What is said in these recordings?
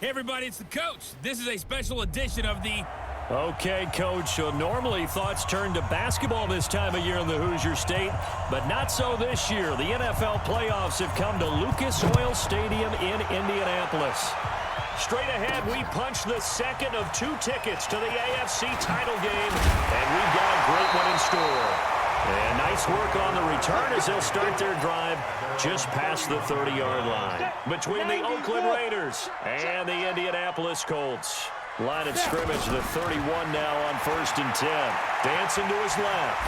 Hey, everybody, it's the coach. This is a special edition of the... Okay, Coach, so normally thoughts turn to basketball this time of year in the Hoosier State, but not so this year. The NFL playoffs have come to Lucas Oil Stadium in Indianapolis. Straight ahead, we punch the second of 2 tickets to the AFC title game, and we've got a great one in store. And nice work on the return as they'll start their drive just past the 30-yard line between the Oakland Raiders and the Indianapolis Colts. Line of scrimmage, the 31 now on 1st and 10. Dancing to his left.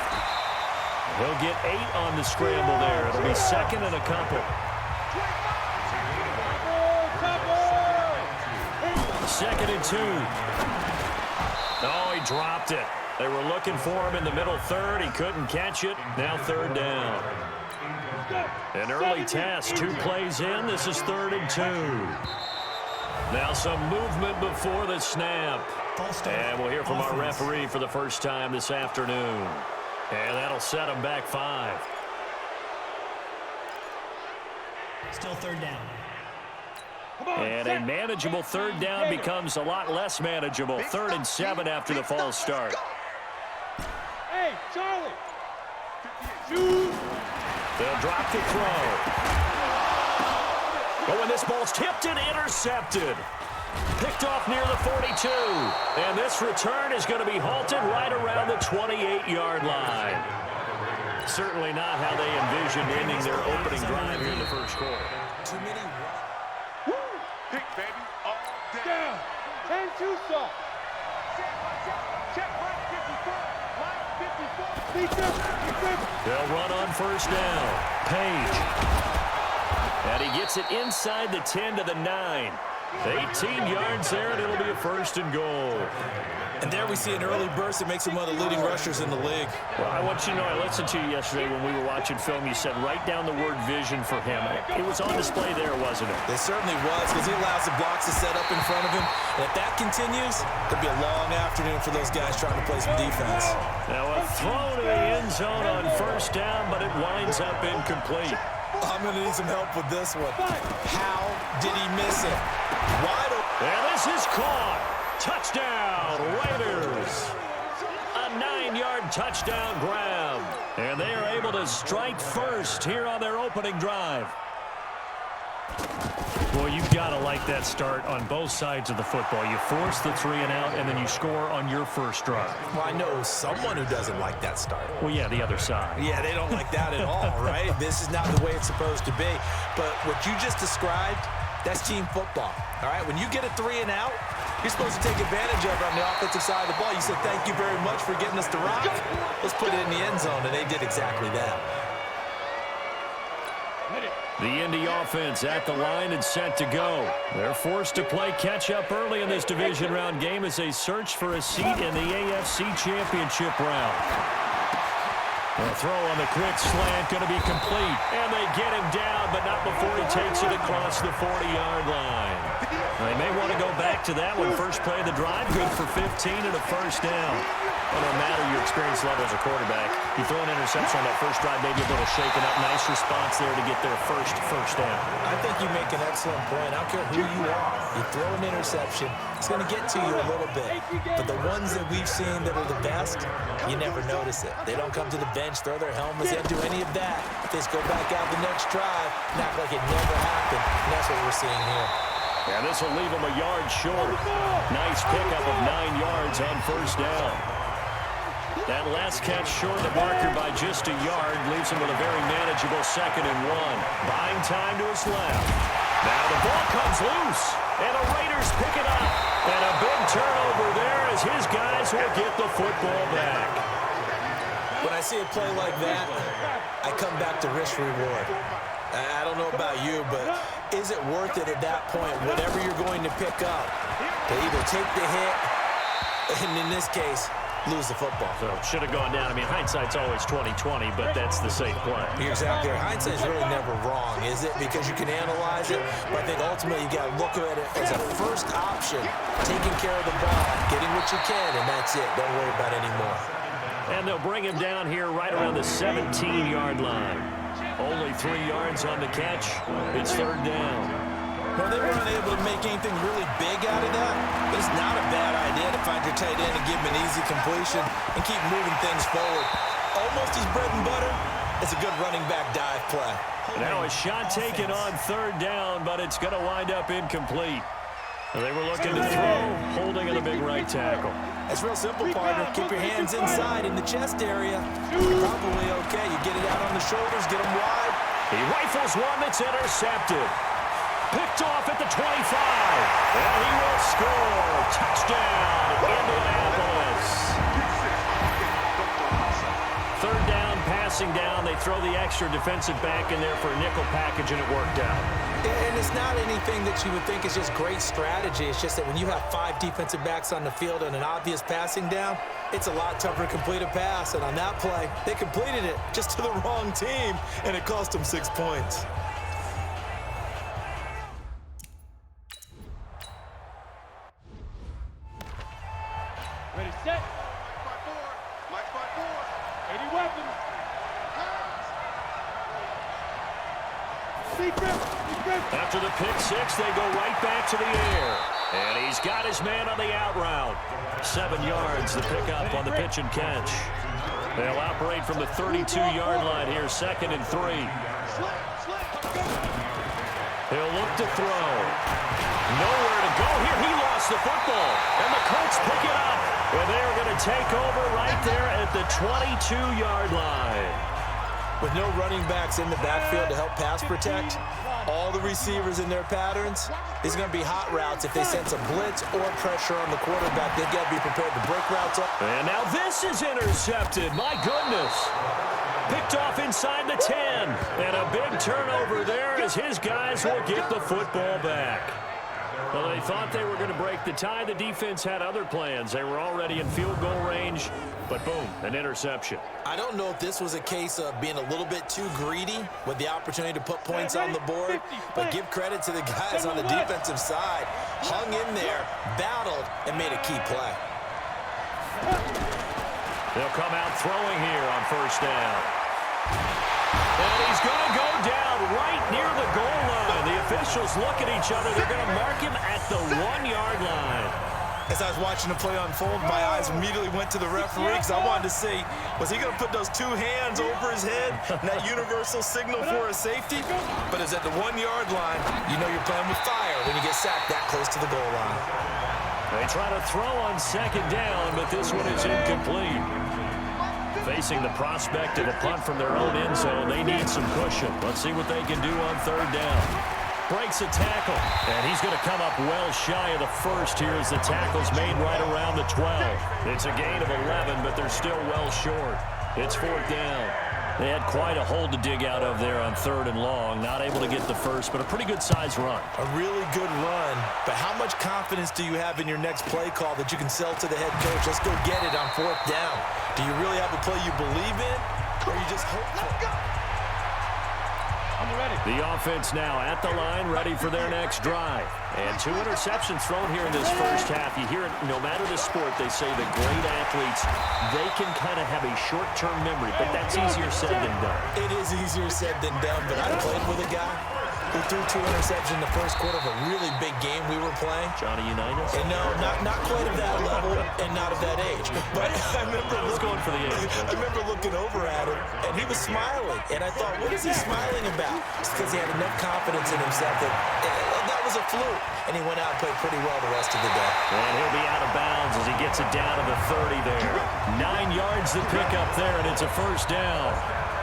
He'll get 8 on the scramble there. It'll be 2nd and a couple. 2nd and 2. Oh, he dropped it. They were looking for him in the middle third. He couldn't catch it. Now 3rd down. An early test. 2 plays in. This is 3rd and 2. Now some movement before the snap. And we'll hear from our referee for the first time this afternoon. And that'll set him back 5. Still 3rd down. And a manageable 3rd down becomes a lot less manageable. 3rd and 7 after the false start. Hey, Charlie. They'll drop the throw. Oh, and this ball's tipped and intercepted. Picked off near the 42. And this return is going to be halted right around the 28-yard line. Certainly not how they envisioned ending their opening drive here in the first quarter. Too many. Pick, baby. All down. 10-2 soft. Check right 54. Line 54. They'll run on 1st down. Page. And he gets it inside the 10 to the 9. 18 yards there, and it'll be a 1st and goal. And there we see an early burst that makes him one of the leading rushers in the league. Well, I want you to know, I listened to you yesterday when we were watching film. You said write down the word vision for him. It was on display there, wasn't it? It certainly was, because he allows the blocks to set up in front of him. And if that continues, it'll be a long afternoon for those guys trying to play some defense. Now a throw to the end zone on 1st down, but it winds up incomplete. I'm going to need some help with this one. How did he miss it? Wide open. And this is caught. Touchdown, Raiders. A 9-yard touchdown grab. And they are able to strike first here on their opening drive. Well, you've got to like that start on both sides of the football. You force the 3 and out, and then you score on your first drive. Well, I know someone who doesn't like that start. Well, yeah, the other side. Yeah, they don't like that at all, right? This is not the way it's supposed to be. But what you just described, that's team football, all right? When you get a 3 and out, you're supposed to take advantage of it on the offensive side of the ball. You said, thank you very much for getting us to rock. Let's put it in the end zone, and they did exactly that. The Indy offense at the line and set to go. They're forced to play catch-up early in this division round game as they search for a seat in the AFC Championship round. The throw on the quick slant going to be complete. And they get him down, but not before he takes it across the 40-yard line. They may want to go back to that one. First play of the drive, good for 15 and a 1st down. Well, no matter your experience level as a quarterback, you throw an interception on that first drive, maybe a little shaken up. Nice response there to get their first down. I think you make an excellent point. I don't care who you are. You throw an interception, it's going to get to you a little bit. But the ones that we've seen that are the best, you never notice it. They don't come to the bench, throw their helmets, they don't do any of that. They just go back out the next drive and act like it never happened. And that's what we're seeing here. And this will leave them a yard short. Nice pickup of 9 yards on 1st down. That last catch short of the marker by just a yard leaves him with a very manageable 2nd and 1. Buying time to his left. Now the ball comes loose, and the Raiders pick it up. And a big turnover there as his guys will get the football back. When I see a play like that, I come back to risk reward. I don't know about you, but is it worth it at that point, whatever you're going to pick up, to either take the hit, and in this case, lose the football? So should have gone down. I mean, hindsight's always 20/20, but that's the safe play. You're exactly right. Hindsight's really never wrong, is it? Because you can analyze it, but I think ultimately you got to look at it as a first option, taking care of the ball, getting what you can, and that's it. Don't worry about it anymore. And they'll bring him down here right around the 17-yard line. Only 3 yards on the catch. It's 3rd down. Well, they were unable to make anything really big out of that, but it's not a bad idea to find your tight end and give him an easy completion and keep moving things forward. Almost his bread and butter. It's a good running back dive play. Now a shot taken on third down, but it's going to wind up incomplete. They were looking to throw, holding in the big right tackle. It's real simple, partner. Keep your hands inside in the chest area. You're probably okay. You get it out on the shoulders, get them wide. He rifles one that's intercepted. Picked off at the 25. And he will score. Touchdown, Indianapolis. Third down, passing down. They throw the extra defensive back in there for a nickel package, and it worked out. And it's not anything that you would think is just great strategy. It's just that when you have 5 defensive backs on the field and an obvious passing down, it's a lot tougher to complete a pass. And on that play, they completed it just to the wrong team, and it cost them 6 points. Ready, set. Mike by 4. 80 weapons. After the pick six, they go right back to the air. And he's got his man on the out route. 7 yards, the pickup on the pitch and catch. They'll operate from the 32-yard line here, 2nd and 3. He'll look to throw. Nowhere to go here. He lost the football. And the Colts pick it up. And they're going to take over right there at the 22-yard line. With no running backs in the backfield to help pass protect, all the receivers in their patterns, these are going to be hot routes. If they sense a blitz or pressure on the quarterback, they've got to be prepared to break routes up. And now this is intercepted. My goodness. Picked off inside the 10. And a big turnover there as his guys will get the football back. Well, they thought they were going to break the tie. The defense had other plans. They were already in field goal range, but boom, an interception. I don't know if this was a case of being a little bit too greedy with the opportunity to put points on the board, but give credit to the guys on the defensive side. Hung in there, battled, and made a key play. They'll come out throwing here on first down. And he's going to go down right near the goal line. The officials look at each other. They're going to mark him at the 1-yard line. As I was watching the play unfold, my eyes immediately went to the referee because I wanted to see, was he going to put those 2 hands over his head and that universal signal for a safety? But it's at the 1-yard line. You know you're playing with fire when you get sacked that close to the goal line. They try to throw on 2nd down, but this one is incomplete. Facing the prospect of a punt from their own end zone, they need some cushion. Let's see what they can do on 3rd down. Breaks a tackle, and he's going to come up well shy of the first here as the tackle's made right around the 12. It's a gain of 11, but they're still well short. It's 4th down. They had quite a hole to dig out of there on 3rd and long. Not able to get the first, but a pretty good-sized run. A really good run, but how much confidence do you have in your next play call that you can sell to the head coach? Let's go get it on 4th down. Do you really have a play you believe in, or are you just hopeful? I'm ready. The offense now at the line, ready for their next drive. And 2 interceptions thrown here in this first half. You hear it, no matter the sport, they say the great athletes, they can kind of have a short-term memory, but that's easier said than done. It is easier said than done, but I played with a guy who threw 2 interceptions in the first quarter of a really big game we were playing. Johnny Unitas? And no, not quite of that level and not of that age. But I remember going for the age. I remember looking over at him, and he was smiling. And I thought, what is he smiling about? It's because he had enough confidence in himself that that was a fluke. And he went out and played pretty well the rest of the day. And he'll be out of bounds as he gets it down to the 30 there. 9 yards to pick up there, and it's a first down.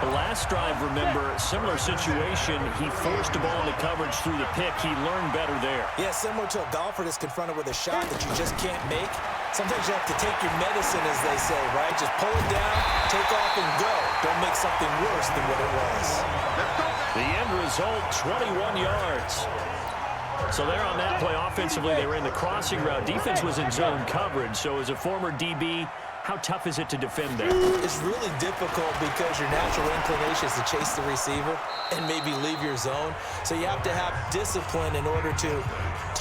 The last drive, remember, similar situation. He forced the ball into coverage through the pick. He learned better there. Yeah, similar to a golfer that's confronted with a shot that you just can't make. Sometimes you have to take your medicine, as they say, right? Just pull it down, take off, and go. Don't make something worse than what it was. The end result, 21 yards. So there on that play, offensively, they were in the crossing route. Defense was in zone coverage. So as a former DB, how tough is it to defend there? It's really difficult because your natural inclination is to chase the receiver and maybe leave your zone. So you have to have discipline in order to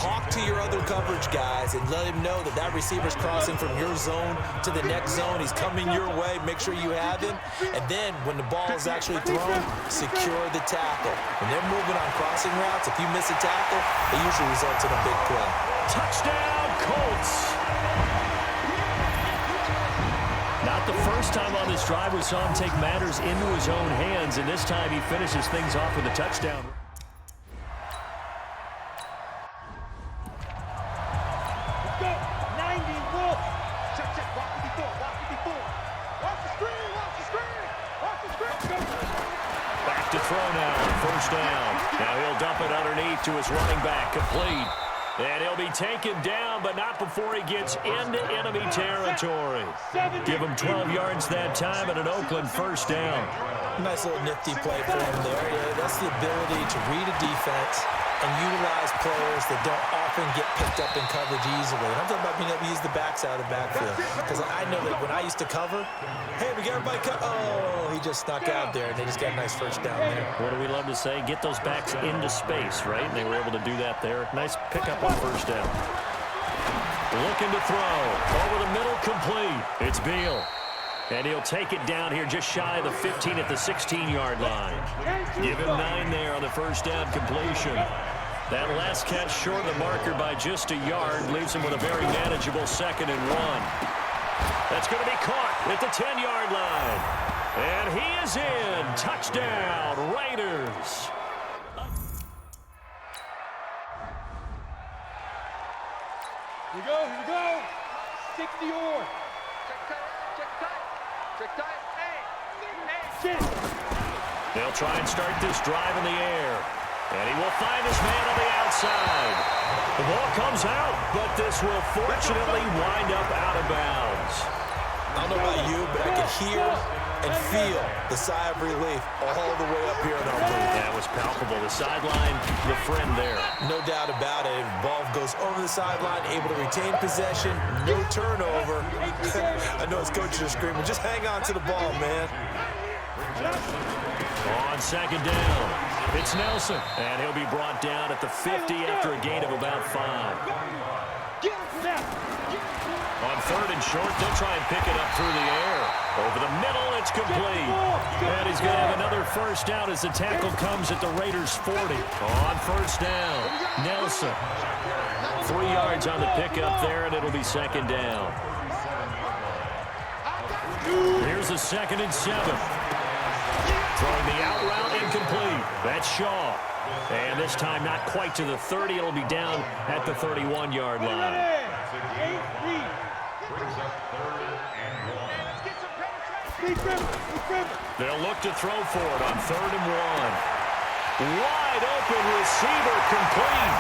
talk to your other coverage guys and let him know that that receiver's crossing from your zone to the next zone. He's coming your way. Make sure you have him. And then when the ball is actually thrown, secure the tackle. When they're moving on crossing routes, if you miss a tackle, it usually results in a big play. Touchdown, Colts. Not the first time on this drive we saw him take matters into his own hands, and this time he finishes things off with a touchdown. Let's go. 90, Wolf. Check, check. Watch it before. Watch it before. Watch the screen. Watch the screen. Watch the screen. Back to throw now. First down. Now he'll dump it underneath to his running back. Complete. And he'll be taken down, but not before he gets into enemy territory. Give him 12 yards that time and an Oakland first down. Nice little nifty play for him there. Yeah, that's the ability to read a defense and utilize players that don't often get picked up in coverage easily. And I'm talking about being able to use the backside of the backfield. Because I know that when I used to cover, hey, we got everybody cover. Oh, he just snuck out there, and they just got a nice first down there. What do we love to say? Get those backs into space, right? And they were able to do that there. Nice pickup on first down. Looking to throw. Over the middle, complete. It's Beal. And he'll take it down here just shy of the 15 at the 16-yard line. Give him 9 there on the first down completion. That last catch short of the marker by just a yard leaves him with a very manageable 2nd and 1. That's going to be caught at the 10-yard line. And he is in. Touchdown, Raiders. Here we go. Here we go. 60 or. Check tight. Hey. They'll try and start this drive in the air. And he will find his man on the outside. The ball comes out, but this will fortunately wind up out of bounds. I don't know about you, but I could hear and feel the sigh of relief all the way up here in our booth. That was palpable. The sideline, the friend there. No doubt about it. Ball goes over the sideline, able to retain possession, no turnover. I know his coaches are screaming, just hang on to the ball, man. On second down, it's Nelson, and he'll be brought down at the 50 after a gain of about 5. On 3rd and short, they'll try and pick it up through the air. Over the middle, it's complete. And he's going to have another first down as the tackle comes at the Raiders' 40. On first down, Nelson. 3 yards on the pickup there, and it'll be 2nd down. Here's a 2nd and 7. Throwing the out route incomplete. That's Shaw. And this time not quite to the 30. It'll be down at the 31-yard line. They'll look to throw for it on 3rd and 1. Wide open receiver complete.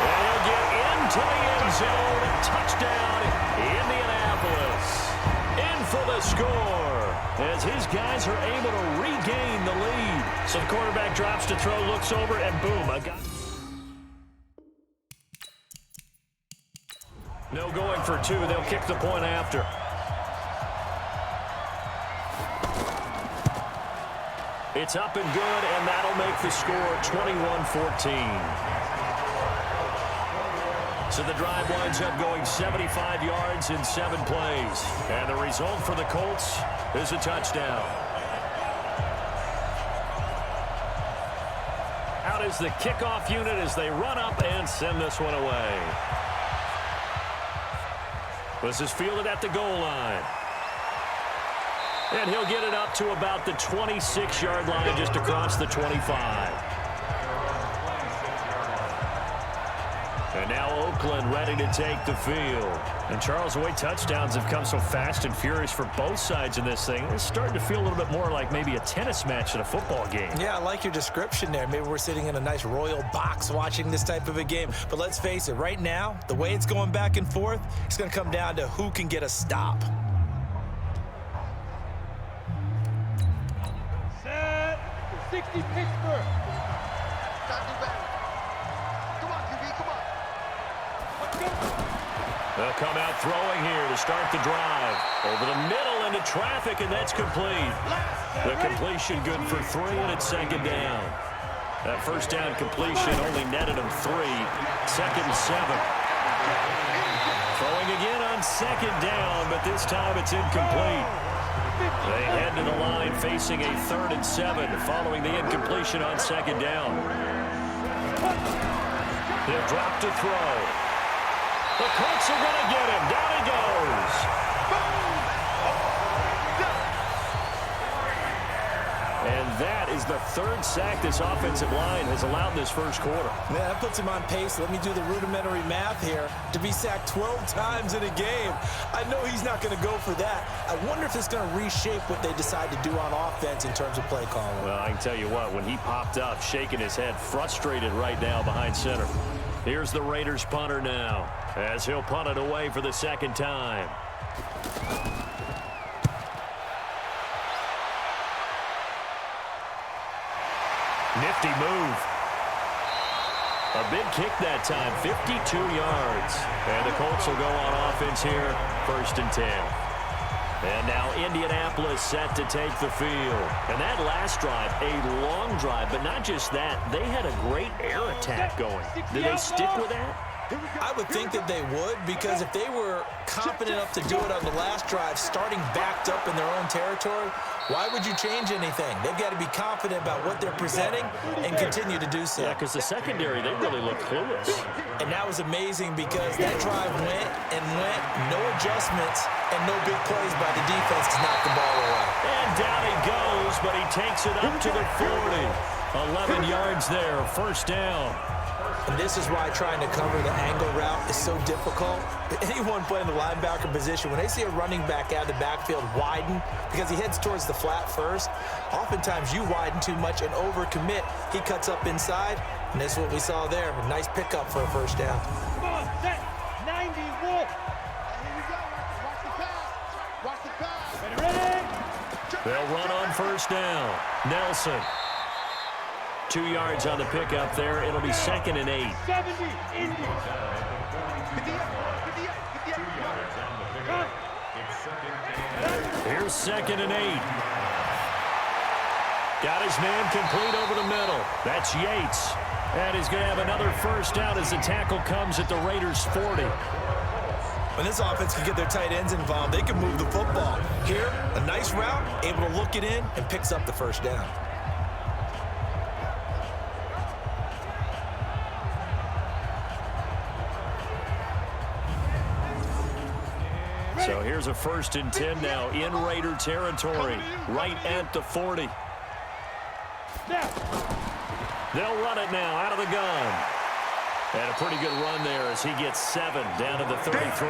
And he'll get into the end zone. Touchdown, Indianapolis. In for the score as his guys are able to regain the lead. So the quarterback drops to throw, looks over, and boom. No going for 2. They'll kick the point after. It's up and good, and that'll make the score 21-14. So the drive winds up going 75 yards in 7 plays. And the result for the Colts is a touchdown. Out is the kickoff unit as they run up and send this one away. This is fielded at the goal line. And he'll get it up to about the 26-yard line just across the 25. And now Oakland ready to take the field. And Charles, the way touchdowns have come so fast and furious for both sides in this thing, it's starting to feel a little bit more like maybe a tennis match at a football game. Yeah, I like your description there. Maybe we're sitting in a nice royal box watching this type of a game. But let's face it, right now, the way it's going back and forth, it's going to come down to who can get a stop. Set. 60 Pittsburgh. They'll come out throwing here to start the drive. Over the middle into traffic, and that's complete. The completion good for 3, and it's 2nd down. That first down completion only netted him 3. 2nd and 7. Throwing again on 2nd down, but this time it's incomplete. They head to the line facing a 3rd and 7 following the incompletion on 2nd down. He'll drop to throw. The Colts are going to get him. Down he goes. And that is the 3rd sack this offensive line has allowed in this first quarter. Man, that puts him on pace. Let me do the rudimentary math here. To be sacked 12 times in a game, I know he's not going to go for that. I wonder if it's going to reshape what they decide to do on offense in terms of play calling. Well, I can tell you what, when he popped up, shaking his head, frustrated right now behind center. Here's the Raiders punter now, as he'll punt it away for the 2nd time. Nifty move. A big kick that time, 52 yards. And the Colts will go on offense here, 1st and 10. And now Indianapolis set to take the field. And that last drive, a long drive, but not just that. They had a great air attack going. Did they stick with that? I would think that they would, because if they were confident enough to do it on the last drive, starting backed up in their own territory, why would you change anything? They've got to be confident about what they're presenting and continue to do so. Yeah, because the secondary, they really look clueless. And that was amazing because that drive went and went, no adjustments, and no big plays by the defense to knock the ball away. And down he goes, but he takes it up to the 40. 11 yards there, 1st down. And this is why trying to cover the angle route is so difficult. Anyone playing the linebacker position, when they see a running back out of the backfield widen, because he heads towards the flat first, oftentimes you widen too much and overcommit. He cuts up inside, and that's what we saw there. A nice pickup for a 1st down. Come on, set, 90, wolf. Here we go, watch the pass. Watch the pass. Ready? They'll run on 1st down. Nelson. 2 yards on the pickup there. It'll be 2nd and 8. 70, Indy. Here's 2nd and 8. Got his man complete over the middle. That's Yates. And he's going to have another 1st down as the tackle comes at the Raiders' 40. When this offense can get their tight ends involved, they can move the football. Here, a nice route, able to look it in, and picks up the 1st down. So here's a 1st and 10 now in Raider territory, right at the 40. They'll run it now out of the gun. And a pretty good run there as he gets 7 down to the 33.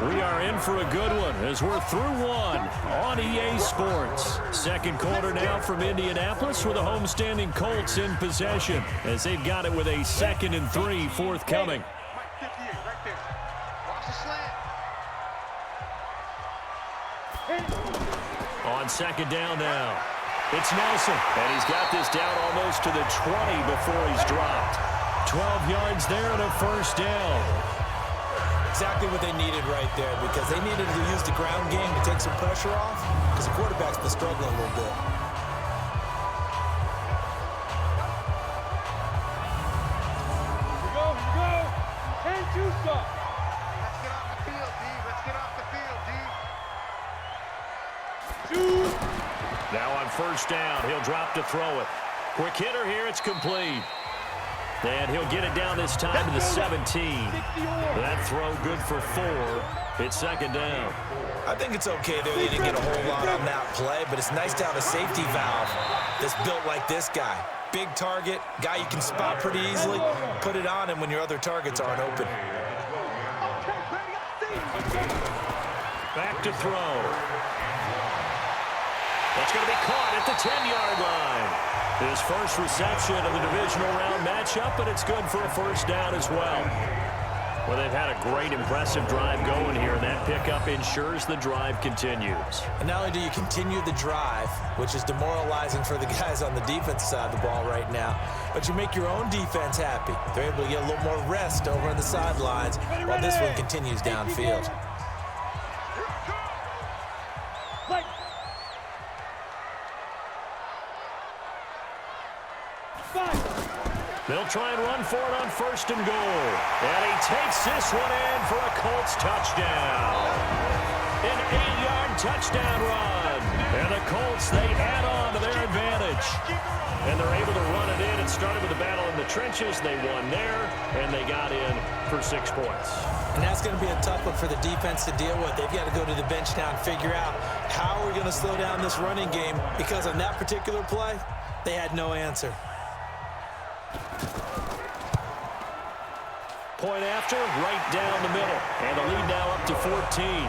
We are in for a good one as we're through one on EA Sports. 2nd quarter now from Indianapolis with the homestanding Colts in possession as they've got it with a 2nd and 3 forthcoming. On 2nd down now, it's Nelson, and he's got this down almost to the 20 before he's dropped. 12 yards there and a 1st down. Exactly what they needed right there, because they needed to use the ground game to take some pressure off, because the quarterback's been struggling a little bit. Here we go. 10-2 stop. Let's get off the field, D. Let's get off the field, D. Now on 1st down, he'll drop to throw it. Quick hitter here, it's complete. And he'll get it down this time to the 17. That throw good for 4. It's 2nd down. I think it's okay that they didn't get a whole lot on that play, but it's nice to have a safety valve that's built like this guy. Big target, guy you can spot pretty easily. Put it on him when your other targets aren't open. Back to throw. That's going to be caught at the 10-yard line. His first reception of the divisional round matchup, but it's good for a 1st down as well. Well, they've had a great, impressive drive going here, and that pickup ensures the drive continues. And not only do you continue the drive, which is demoralizing for the guys on the defense side of the ball right now, but you make your own defense happy. They're able to get a little more rest over on the sidelines while this one continues downfield. They'll try and run for it on 1st and goal. And he takes this one in for a Colts touchdown. An 8-yard touchdown run. And the Colts, they add on to their advantage. And they're able to run it in. It started with a battle in the trenches. They won there, and they got in for 6 points. And that's going to be a tough one for the defense to deal with. They've got to go to the bench now and figure out how we're going to slow down this running game, because on that particular play, they had no answer. Point after, right down the middle. And the lead now up to 14.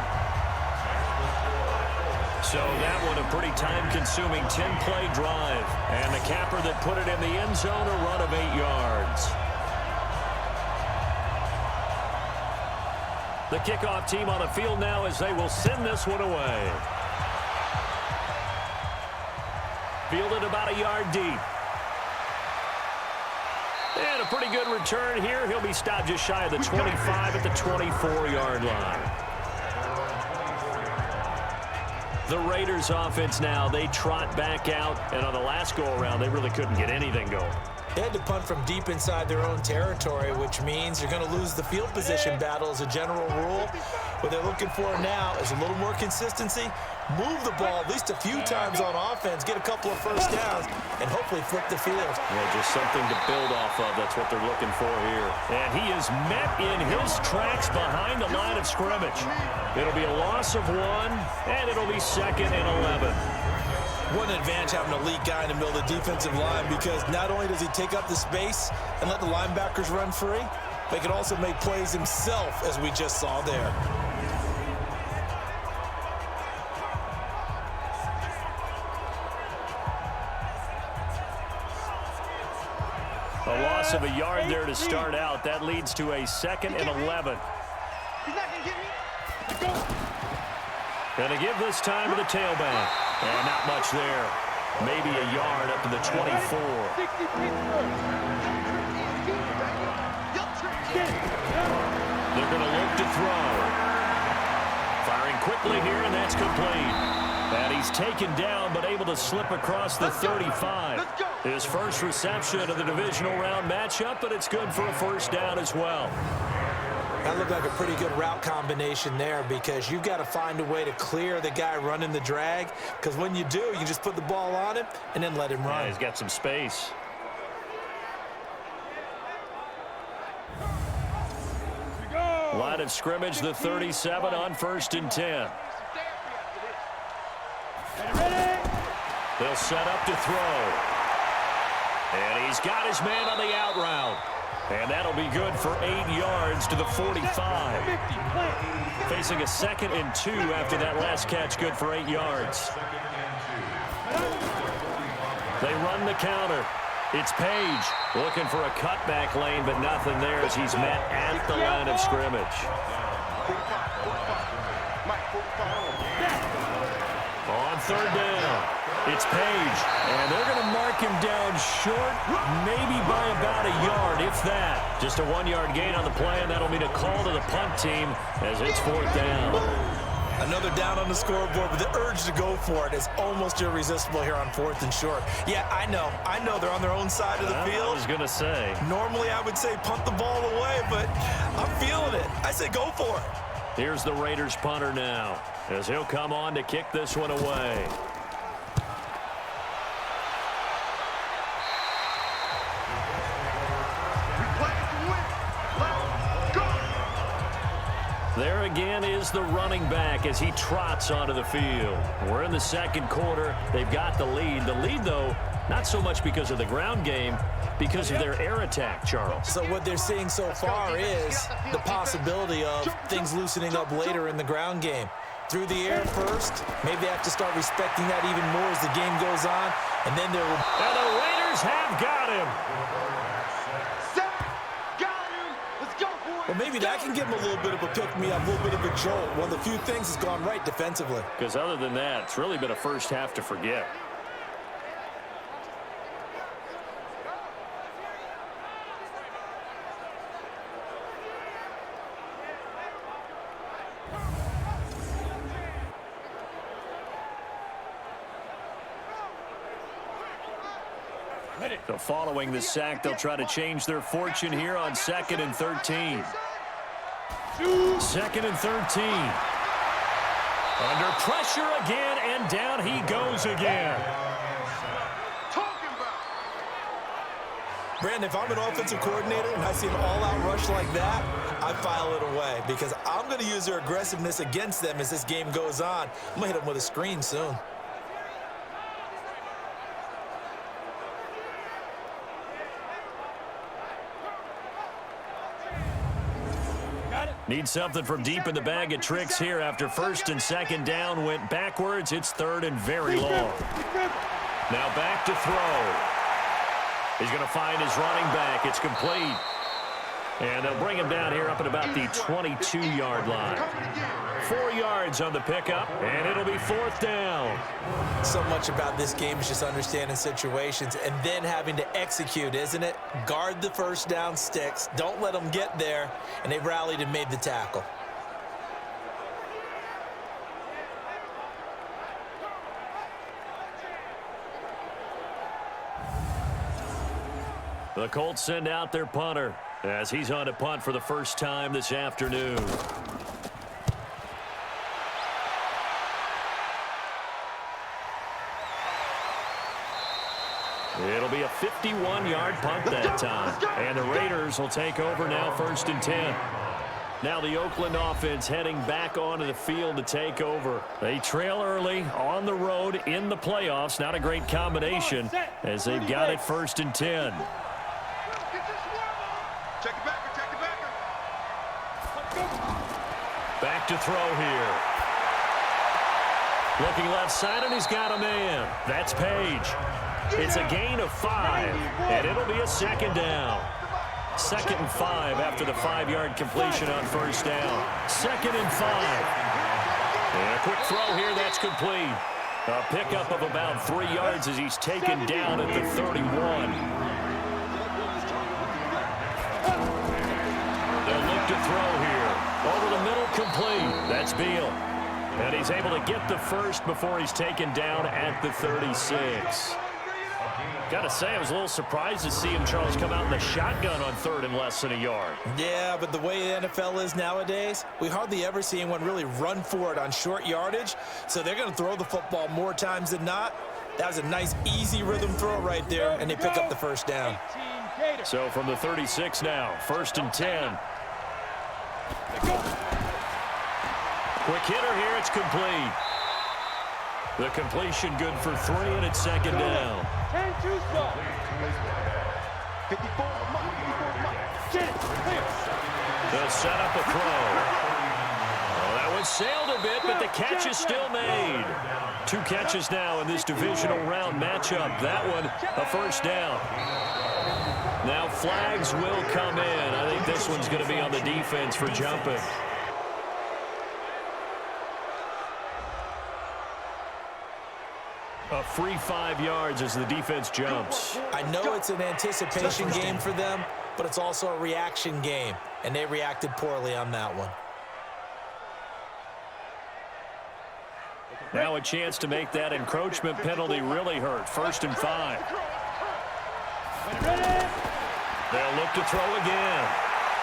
So that one a pretty time-consuming 10-play drive. And the capper that put it in the end zone, a run of 8 yards. The kickoff team on the field now as they will send this one away. Fielded about a yard deep. And a pretty good return here. He'll be stopped just shy of the 25 at the 24-yard line. The Raiders offense now, they trot back out, and on the last go-around, they really couldn't get anything going. They had to punt from deep inside their own territory, which means you're going to lose the field position battle as a general rule. What they're looking for now is a little more consistency, move the ball at least a few times on offense, get a couple of first downs, and hopefully flip the field. Yeah, just something to build off of. That's what they're looking for here. And he is met in his tracks behind the line of scrimmage. It'll be a loss of 1, and it'll be 2nd and 11. What an advantage having an elite guy in the middle of the defensive line, because not only does he take up the space and let the linebackers run free, but he can also make plays himself, as we just saw there. A loss of a yard there to start out. That leads to a 2nd and 11. He's not going to get me. Going to give this time to the tailback. And not much there. Maybe a yard up to the 24. They're going to look to throw. Firing quickly here, and that's complete. And he's taken down, but able to slip across the 35. His first reception of the divisional round matchup, but it's good for a first down as well. That looked like a pretty good route combination there, because you've got to find a way to clear the guy running the drag, because when you do, you just put the ball on him and then let him run. Yeah, he's got some space. Line of scrimmage, the 37 on 1st and 10. They'll set up to throw. And he's got his man on the out route. And that'll be good for 8 yards to the 45. Facing a 2nd and 2 after that last catch, good for 8 yards. They run the counter. It's Page looking for a cutback lane, but nothing there as he's met at the line of scrimmage. On 3rd down, it's Page, and they're going to mark him down short, maybe by about a yard, if that. Just a 1-yard gain on the play, and that'll mean a call to the punt team as it's 4th down. Another down on the scoreboard, but the urge to go for it is almost irresistible here on 4th and short. Yeah, I know they're on their own side of the field. I was going to say. Normally I would say punt the ball away, but I'm feeling it. I say go for it. Here's the Raiders punter now, as he'll come on to kick this one away. There again is the running back as he trots onto the field. We're in the 2nd quarter. They've got the lead. The lead, though, not so much because of the ground game, because of their air attack, Charles. So what they're seeing so far is the possibility of things loosening up later in the ground game. Through the air first, maybe they have to start respecting that even more as the game goes on, and then they're... And the Raiders have got him. Well, maybe that can give them a little bit of a pick-me-up, a little bit of a jolt. One of the few things has gone right defensively. Because other than that, it's really been a first half to forget. Ready. So following the sack, they'll try to change their fortune here on 2nd and 13. 2nd and 13. Under pressure again, and down he goes again. Brandon, if I'm an offensive coordinator and I see an all-out rush like that, I file it away because I'm going to use their aggressiveness against them as this game goes on. I'm going to hit them with a screen soon. Need something from deep in the bag of tricks here after 1st and 2nd down went backwards. It's 3rd and very long. Now back to throw. He's going to find his running back. It's complete. And they'll bring him down here up at about the 22-yard line. 4 yards on the pickup, and it'll be 4th down. So much about this game is just understanding situations and then having to execute, isn't it? Guard the first down sticks. Don't let them get there. And they rallied and made the tackle. The Colts send out their punter as he's on to punt for the first time this afternoon. It'll be a 51-yard punt that time. And the Raiders will take over now 1st and 10. Now the Oakland offense heading back onto the field to take over. They trail early on the road in the playoffs. Not a great combination as they've got it 1st and 10. Back to throw here. Looking left side, and he's got a man. That's Page. It's a gain of 5, and it'll be a 2nd down. 2nd and 5 after the 5-yard completion on 1st down. 2nd and 5. And a quick throw here, that's complete. A pickup of about 3 yards as he's taken down at the 31. They'll look to throw here. Over the middle, complete. That's Beal. And he's able to get the first before he's taken down at the 36. Got to say, I was a little surprised to see him, Charles, come out in the shotgun on 3rd and less than a yard. Yeah, but the way the NFL is nowadays, we hardly ever see anyone really run for it on short yardage. So they're going to throw the football more times than not. That was a nice, easy rhythm throw right there, and they pick up the first down. So from the 36 now, 1st and 10. Quick hitter here, it's complete. The completion good for 3, and it's 2nd down. They'll set up a throw. Well, that one sailed a bit, but the catch is still made. 2 catches now in this divisional round matchup. That one, a 1st down. Now flags will come in. I think this one's going to be on the defense for jumping. A free 5 yards as the defense jumps. I know it's an anticipation game for them, but it's also a reaction game, and they reacted poorly on that one. Now a chance to make that encroachment penalty really hurt. 1st and 5. They'll look to throw again.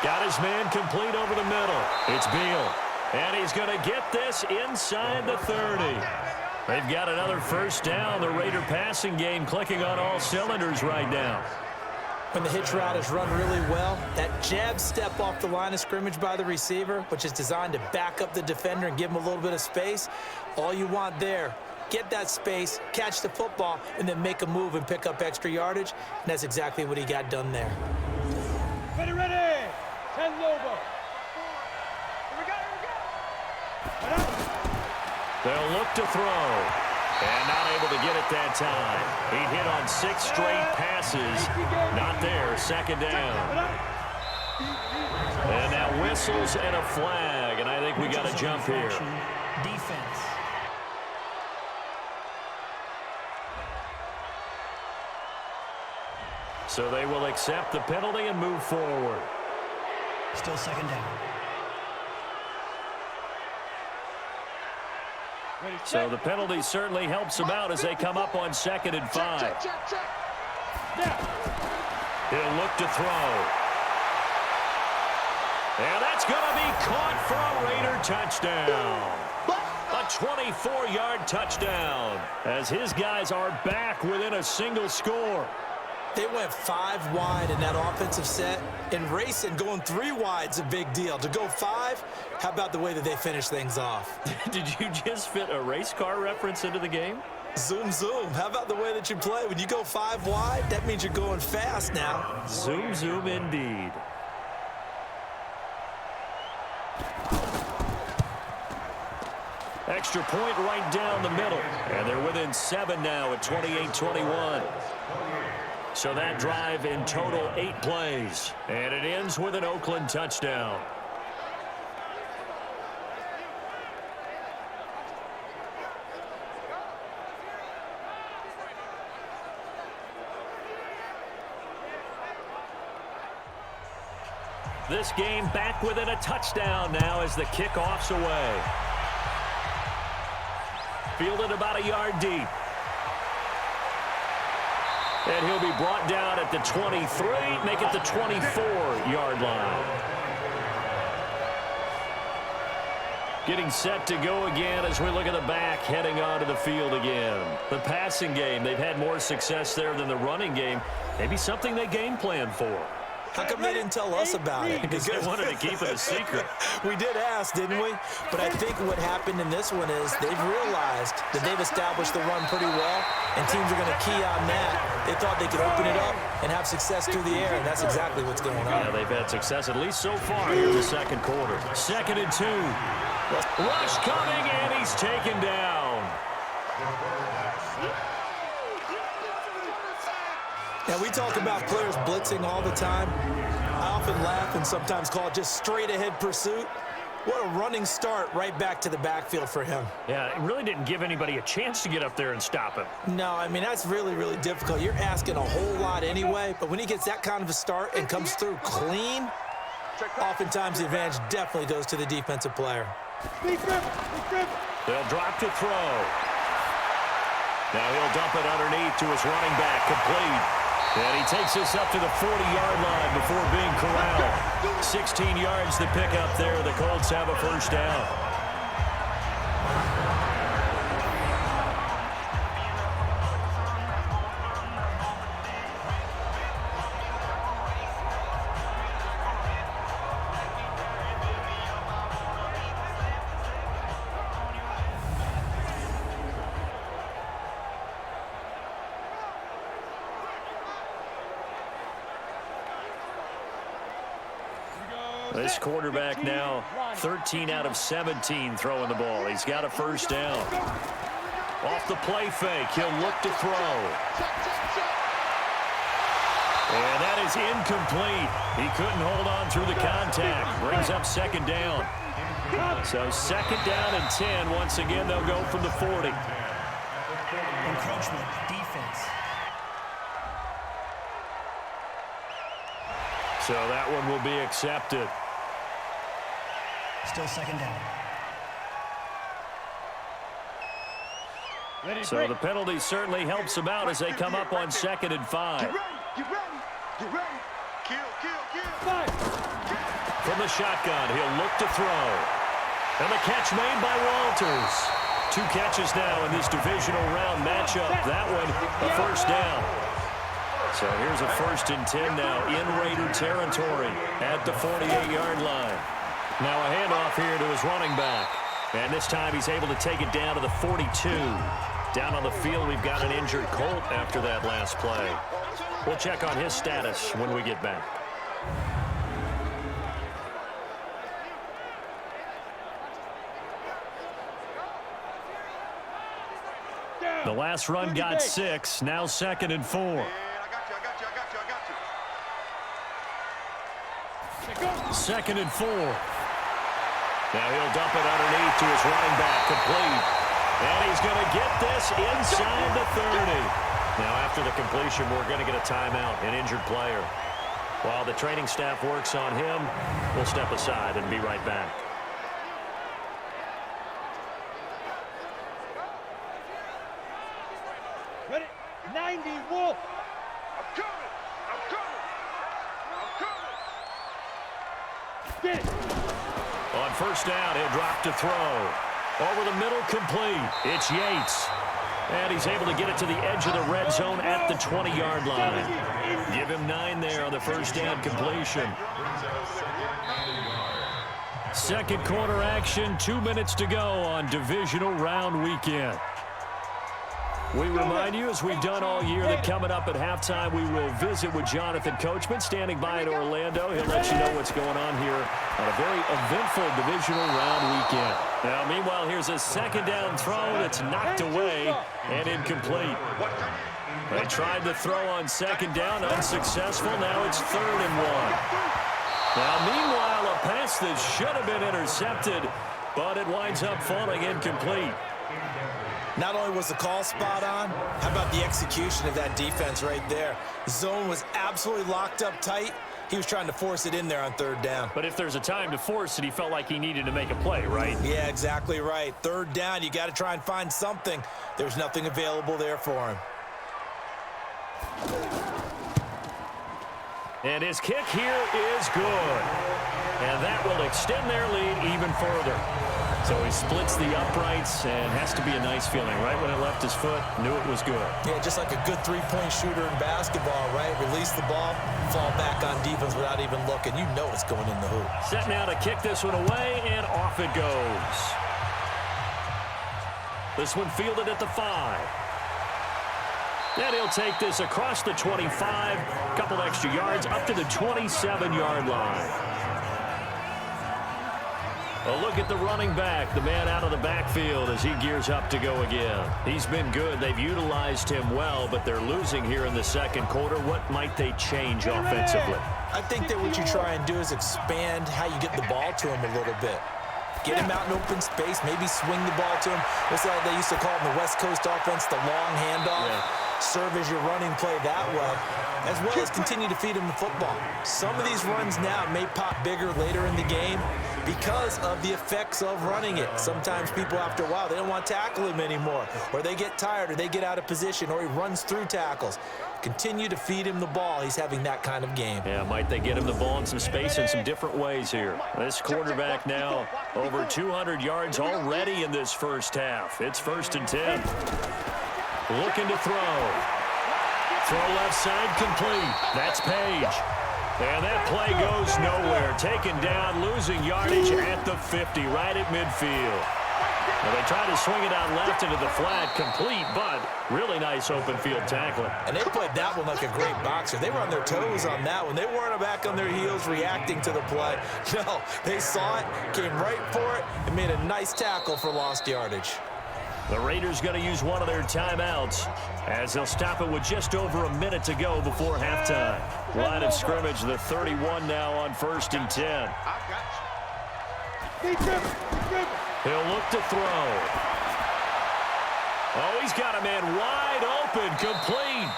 Got his man complete over the middle. It's Beal. And he's going to get this inside the 30. They've got another 1st down. The Raider passing game clicking on all cylinders right now. When the hitch route is run really well, that jab step off the line of scrimmage by the receiver, which is designed to back up the defender and give him a little bit of space, all you want there, get that space, catch the football, and then make a move and pick up extra yardage, and that's exactly what he got done there. Ready, ready! 10 Lobo. Here we go, here we go. They'll look to throw. And not able to get it that time. He hit on 6 straight passes. Not there. 2nd down. And now whistles and a flag. And I think we got a jump here. Defense. So they will accept the penalty and move forward. Still 2nd down. So the penalty certainly helps them out as they come up on 2nd and 5. He'll look to throw. And that's going to be caught for a Raider touchdown. A 24-yard touchdown as his guys are back within a single score. They went 5 wide in that offensive set, and racing going 3 wide's a big deal. To go 5, how about the way that they finish things off? Did you just fit a race car reference into the game? Zoom, zoom. How about the way that you play? When you go 5 wide, that means you're going fast now. Zoom, zoom indeed. Extra point right down the middle. And they're within 7 now at 28-21. So that drive in total 8 plays. And it ends with an Oakland touchdown. This game back within a touchdown now as the kickoff's away. Fielded about a yard deep. And he'll be brought down at the 23, make it the 24-yard line. Getting set to go again as we look at the back heading onto the field again. The passing game, they've had more success there than the running game. Maybe something they game plan for. How come they didn't tell us about it? Because they wanted to keep it a secret. We did ask, didn't we? But I think what happened in this one is they've realized that they've established the run pretty well, and teams are going to key on that. They thought they could open it up and have success through the air, and that's exactly what's going on. Yeah, they've had success, at least so far, in the second quarter. 2nd and 2. Rush coming, and he's taken down. Now, we talk about players blitzing all the time. I often laugh and sometimes call it just straight-ahead pursuit. What a running start right back to the backfield for him. Yeah, it really didn't give anybody a chance to get up there and stop him. No, I mean, that's really, really difficult. You're asking a whole lot anyway, but when he gets that kind of a start and comes through clean, oftentimes the advantage definitely goes to the defensive player. They'll drop to throw. Now he'll dump it underneath to his running back, complete. And he takes this up to the 40-yard line before being corralled. 16 yards to pick up there. The Colts have a first down. This quarterback now 13 out of 17 throwing the ball. He's got a first down. Off the play fake, he'll look to throw. And that is incomplete. He couldn't hold on through the contact. Brings up 2nd down. So 2nd down and 10. Once again, they'll go from the 40. Encroachment, defense. So that one will be accepted. Still 2nd down. So the penalty certainly helps them out as they come up on 2nd and 5. Get ready. Get ready. Kill. From the shotgun, he'll look to throw. And the catch made by Walters. 2 catches now in this divisional round matchup. That one, a first down. So here's a 1st and 10 now in Raider territory at the 48-yard line. Now a handoff here to his running back. And this time he's able to take it down to the 42. Down on the field, we've got an injured Colt after that last play. We'll check on his status when we get back. The last run got 6. Now 2nd and 4. I got you. 2nd and 4. Now he'll dump it underneath to his running back, complete. And he's going to get this inside the 30. Now after the completion, we're going to get a timeout, an injured player. While the training staff works on him, we'll step aside and be right back. Ready? 90 Wolf. Go. Get it. On first down, he'll drop to throw. Over the middle, complete. It's Yates. And he's able to get it to the edge of the red zone at the 20-yard line. Give him 9 there on the first down completion. Second quarter action, 2 minutes to go on Divisional Round Weekend. We remind you, as we've done all year, that coming up at halftime, we will visit with Jonathan Coachman, standing by in Orlando. He'll let you know what's going on here on a very eventful Divisional Round Weekend. Now, meanwhile, here's a second down throw that's knocked away and incomplete. They tried to throw on second down, unsuccessful. Now it's 3rd and 1. Now, meanwhile, a pass that should have been intercepted, but it winds up falling incomplete. Not only was the call spot on, how about the execution of that defense right there? The zone was absolutely locked up tight. He was trying to force it in there on 3rd down. But if there's a time to force it, he felt like he needed to make a play, right? Yeah, exactly right. 3rd down, you got to try and find something. There's nothing available there for him. And his kick here is good. And that will extend their lead even further. So he splits the uprights, and has to be a nice feeling. Right when it left his foot, knew it was good. Yeah, just like a good three-point shooter in basketball, right? Release the ball, fall back on defense without even looking. You know it's going in the hoop. Set now to kick this one away, and off it goes. This one fielded at the 5. And he'll take this across the 25, couple extra yards, up to the 27-yard line. A look at the running back, the man out of the backfield as he gears up to go again. He's been good. They've utilized him well, but they're losing here in the second quarter. What might they change offensively? I think that what you try and do is expand how you get the ball to him a little bit. Get him out in open space, maybe swing the ball to him. What's that they used to call it in the West Coast offense, the long handoff? Yeah. Serve as your running play that way, as well as continue to feed him the football. Some of these runs now may pop bigger later in the game because of the effects of running it. Sometimes people, after a while, they don't want to tackle him anymore, or they get tired, or they get out of position, or he runs through tackles. Continue to feed him the ball. He's having that kind of game. Yeah, might they get him the ball in some space in some different ways here. This quarterback now over 200 yards already in this first half. It's 1st and 10. Looking to throw. Throw left side complete. That's Page. And that play goes nowhere. Taken down, losing yardage at the 50, right at midfield. Well, they try to swing it out left into the flat, complete, but really nice open field tackling. And they played that one like a great boxer. They were on their toes on that one. They weren't back on their heels reacting to the play. No, they saw it, came right for it, and made a nice tackle for lost yardage. The Raiders going to use one of their timeouts as they'll stop it with just over a minute to go before halftime. Line of scrimmage, the 31 now on 1st and 10. He'll look to throw. Oh, he's got a man wide open, complete.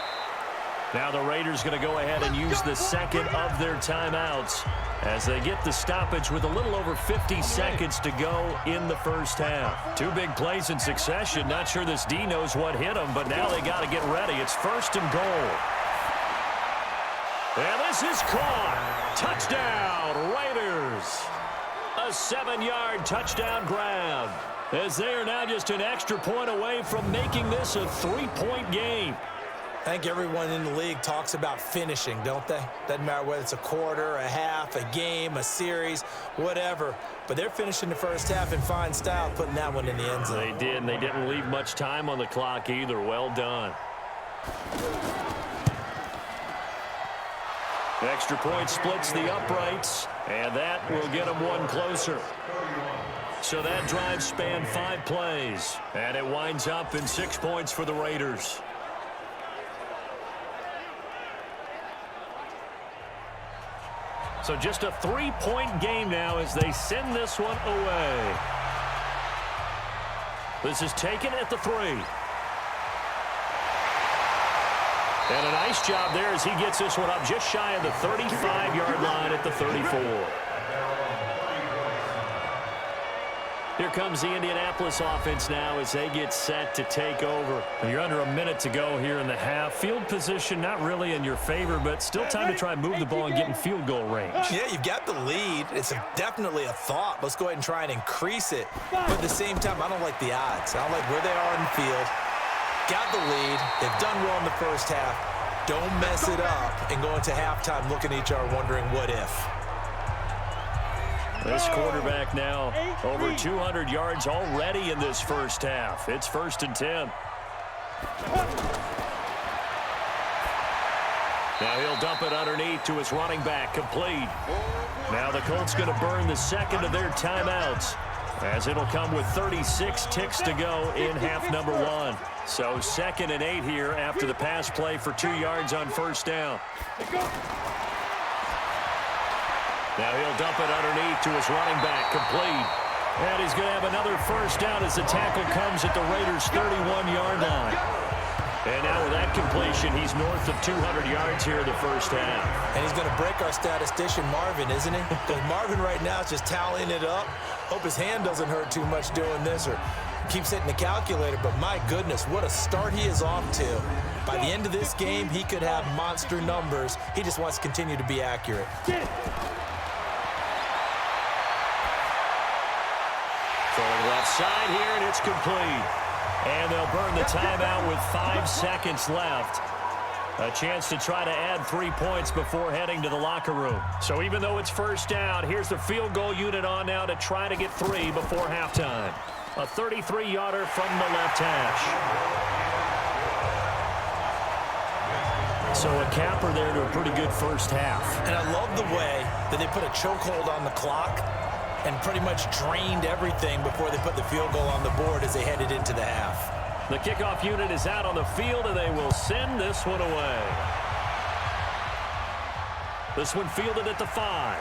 Now the Raiders going to go ahead and use the second of their timeouts as they get the stoppage with a little over 50 seconds to go in the first half. 2 big plays in succession. Not sure this D knows what hit him, but now they got to get ready. It's 1st and goal. And this is caught. Touchdown, Raiders. A 7-yard touchdown grab, as they are now just an extra point away from making this a 3-point game. I think everyone in the league talks about finishing, don't they? Doesn't matter whether it's a quarter, a half, a game, a series, whatever. But they're finishing the first half in fine style, putting that one in the end zone. They did, and they didn't leave much time on the clock either. Well done. Extra point splits the uprights, and that will get them one closer. So that drive spanned 5 plays, and it winds up in 6 points for the Raiders. So just a 3-point game now as they send this one away. This is taken at the 3. And a nice job there as he gets this one up just shy of the 35-yard line at the 34. Here comes the Indianapolis offense now as they get set to take over. You're under a minute to go here in the half. Field position not really in your favor, but still time to try and move the ball and get in field goal range. Yeah, you've got the lead. It's definitely a thought. Let's go ahead and try and increase it. But at the same time, I don't like the odds. I don't like where they are in the field. Got the lead. They've done well in the first half. Don't mess it up and go into halftime looking at each other wondering what if. This quarterback now over 200 yards already in this first half. It's 1st and 10. Now he'll dump it underneath to his running back, complete. Now the Colts going to burn the second of their timeouts as it'll come with 36 ticks to go in half number 1. So 2nd and 8 here after the pass play for 2 yards on first down. Now he'll dump it underneath to his running back, complete. And he's going to have another first down as the tackle comes at the Raiders' 31-yard line. And now with that completion, he's north of 200 yards here in the first half. And he's going to break our statistician Marvin, isn't he? Because Marvin right now is just tallying it up. Hope his hand doesn't hurt too much doing this or keeps hitting the calculator. But my goodness, what a start he is off to. By the end of this game, he could have monster numbers. He just wants to continue to be accurate. Throwing left side here, and it's complete. And they'll burn the timeout with 5 seconds left. A chance to try to add 3 points before heading to the locker room. So even though it's first down, here's the field goal unit on now to try to get 3 before halftime. A 33-yarder from the left hash. So a capper there to a pretty good first half. And I love the way that they put a chokehold on the clock and pretty much drained everything before they put the field goal on the board as they headed into the half. The kickoff unit is out on the field, and they will send this one away. This one fielded at the 5.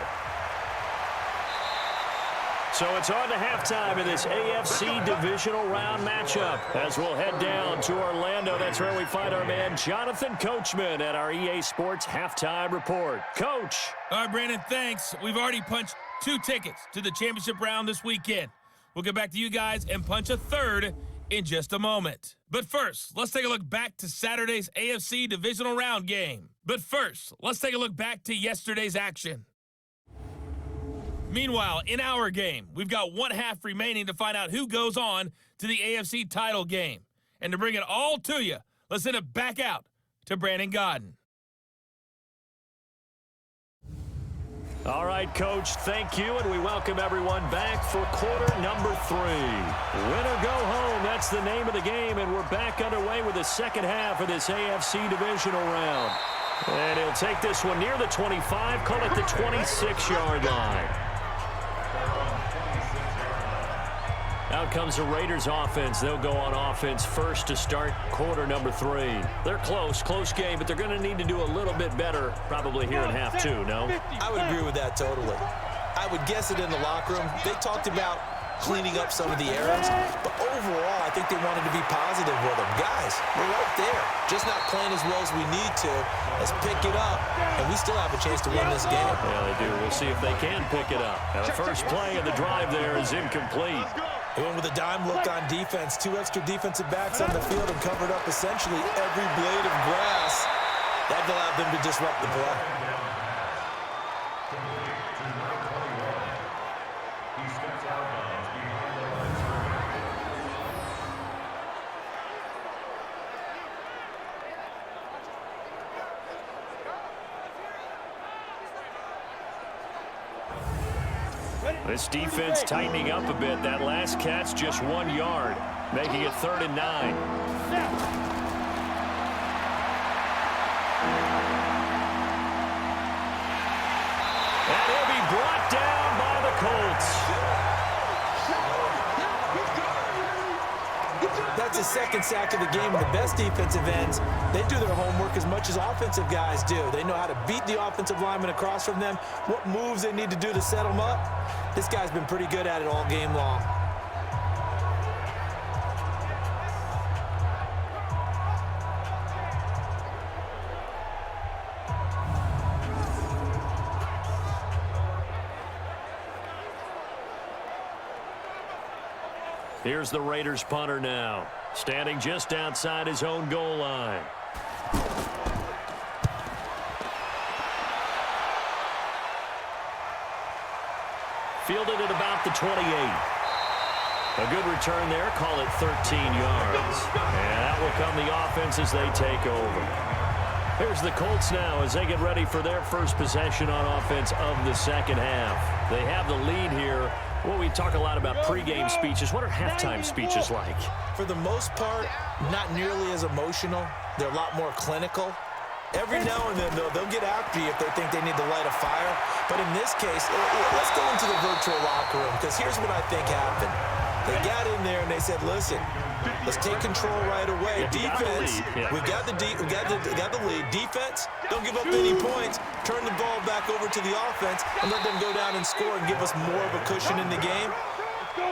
So it's on to halftime in this AFC Divisional Round matchup as we'll head down to Orlando. That's where we find our man Jonathan Coachman at our EA Sports Halftime Report. Coach. All right, Brandon, thanks. We've already punched 2 tickets to the championship round this weekend. We'll get back to you guys and punch a third in just a moment. But first, let's take a look back to Saturday's AFC Divisional Round game. But first, let's take a look back to yesterday's action. Meanwhile, in our game, we've got 1 half remaining to find out who goes on to the AFC title game. And to bring it all to you, let's send it back out to Brandon Godden. All right, Coach, thank you, and we welcome everyone back for quarter number 3. Win or go home, that's the name of the game, and we're back underway with the second half of this AFC Divisional Round. And he'll take this one near the 25, call it the 26-yard line. Out comes the Raiders offense. They'll go on offense first to start quarter number 3. They're close game, but they're going to need to do a little bit better probably here in half 2, no? I would agree with that totally. I would guess it in the locker room. They talked about cleaning up some of the errors, but overall, I think they wanted to be positive with them. Guys, we're right there. Just not playing as well as we need to. Let's pick it up, and we still have a chance to win this game. Yeah, they do. We'll see if they can pick it up. Now, the first play of the drive there is incomplete. They went with a dime look on defense. 2 extra defensive backs on the field and covered up essentially every blade of grass. That allowed them to disrupt the play. This defense tightening up a bit. That last catch just 1 yard, making it 3rd and 9. And he'll be brought down by the Colts. That's his 2nd sack of the game. And the best defensive ends, they do their homework as much as offensive guys do. They know how to beat the offensive lineman across from them, what moves they need to do to set them up. This guy's been pretty good at it all game long. Here's the Raiders punter now, standing just outside his own goal line. Fielded at about the 28. A good return there. Call it 13 yards. And out will come the offense as they take over. Here's the Colts now as they get ready for their first possession on offense of the second half. They have the lead here. Well, we talk a lot about pregame speeches. What are halftime speeches like? For the most part, not nearly as emotional. They're a lot more clinical. Every now and then, though, they'll get after you if they think they need to light a fire. But in this case, let's go into the virtual locker room, because here's what I think happened. They got in there and they said, listen, let's take control right away. Defense, we got the lead. Defense, don't give up any points. Turn the ball back over to the offense and let them go down and score and give us more of a cushion in the game.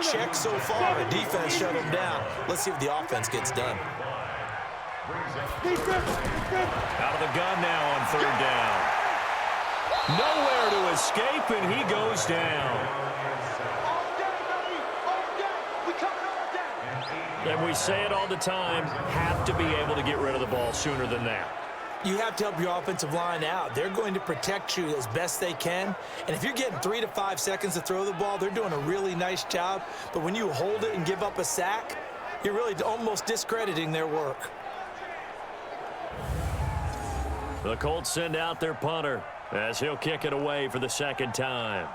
Check so far. Defense shut them down. Let's see if the offense gets done. Out of the gun now on third down. Nowhere to escape, and he goes down. And we say it all the time, have to be able to get rid of the ball sooner than that. You have to help your offensive line out. They're going to protect you as best they can. And if you're getting 3 to 5 seconds to throw the ball, they're doing a really nice job. But when you hold it and give up a sack, you're really almost discrediting their work. The Colts send out their punter as he'll kick it away for the second time.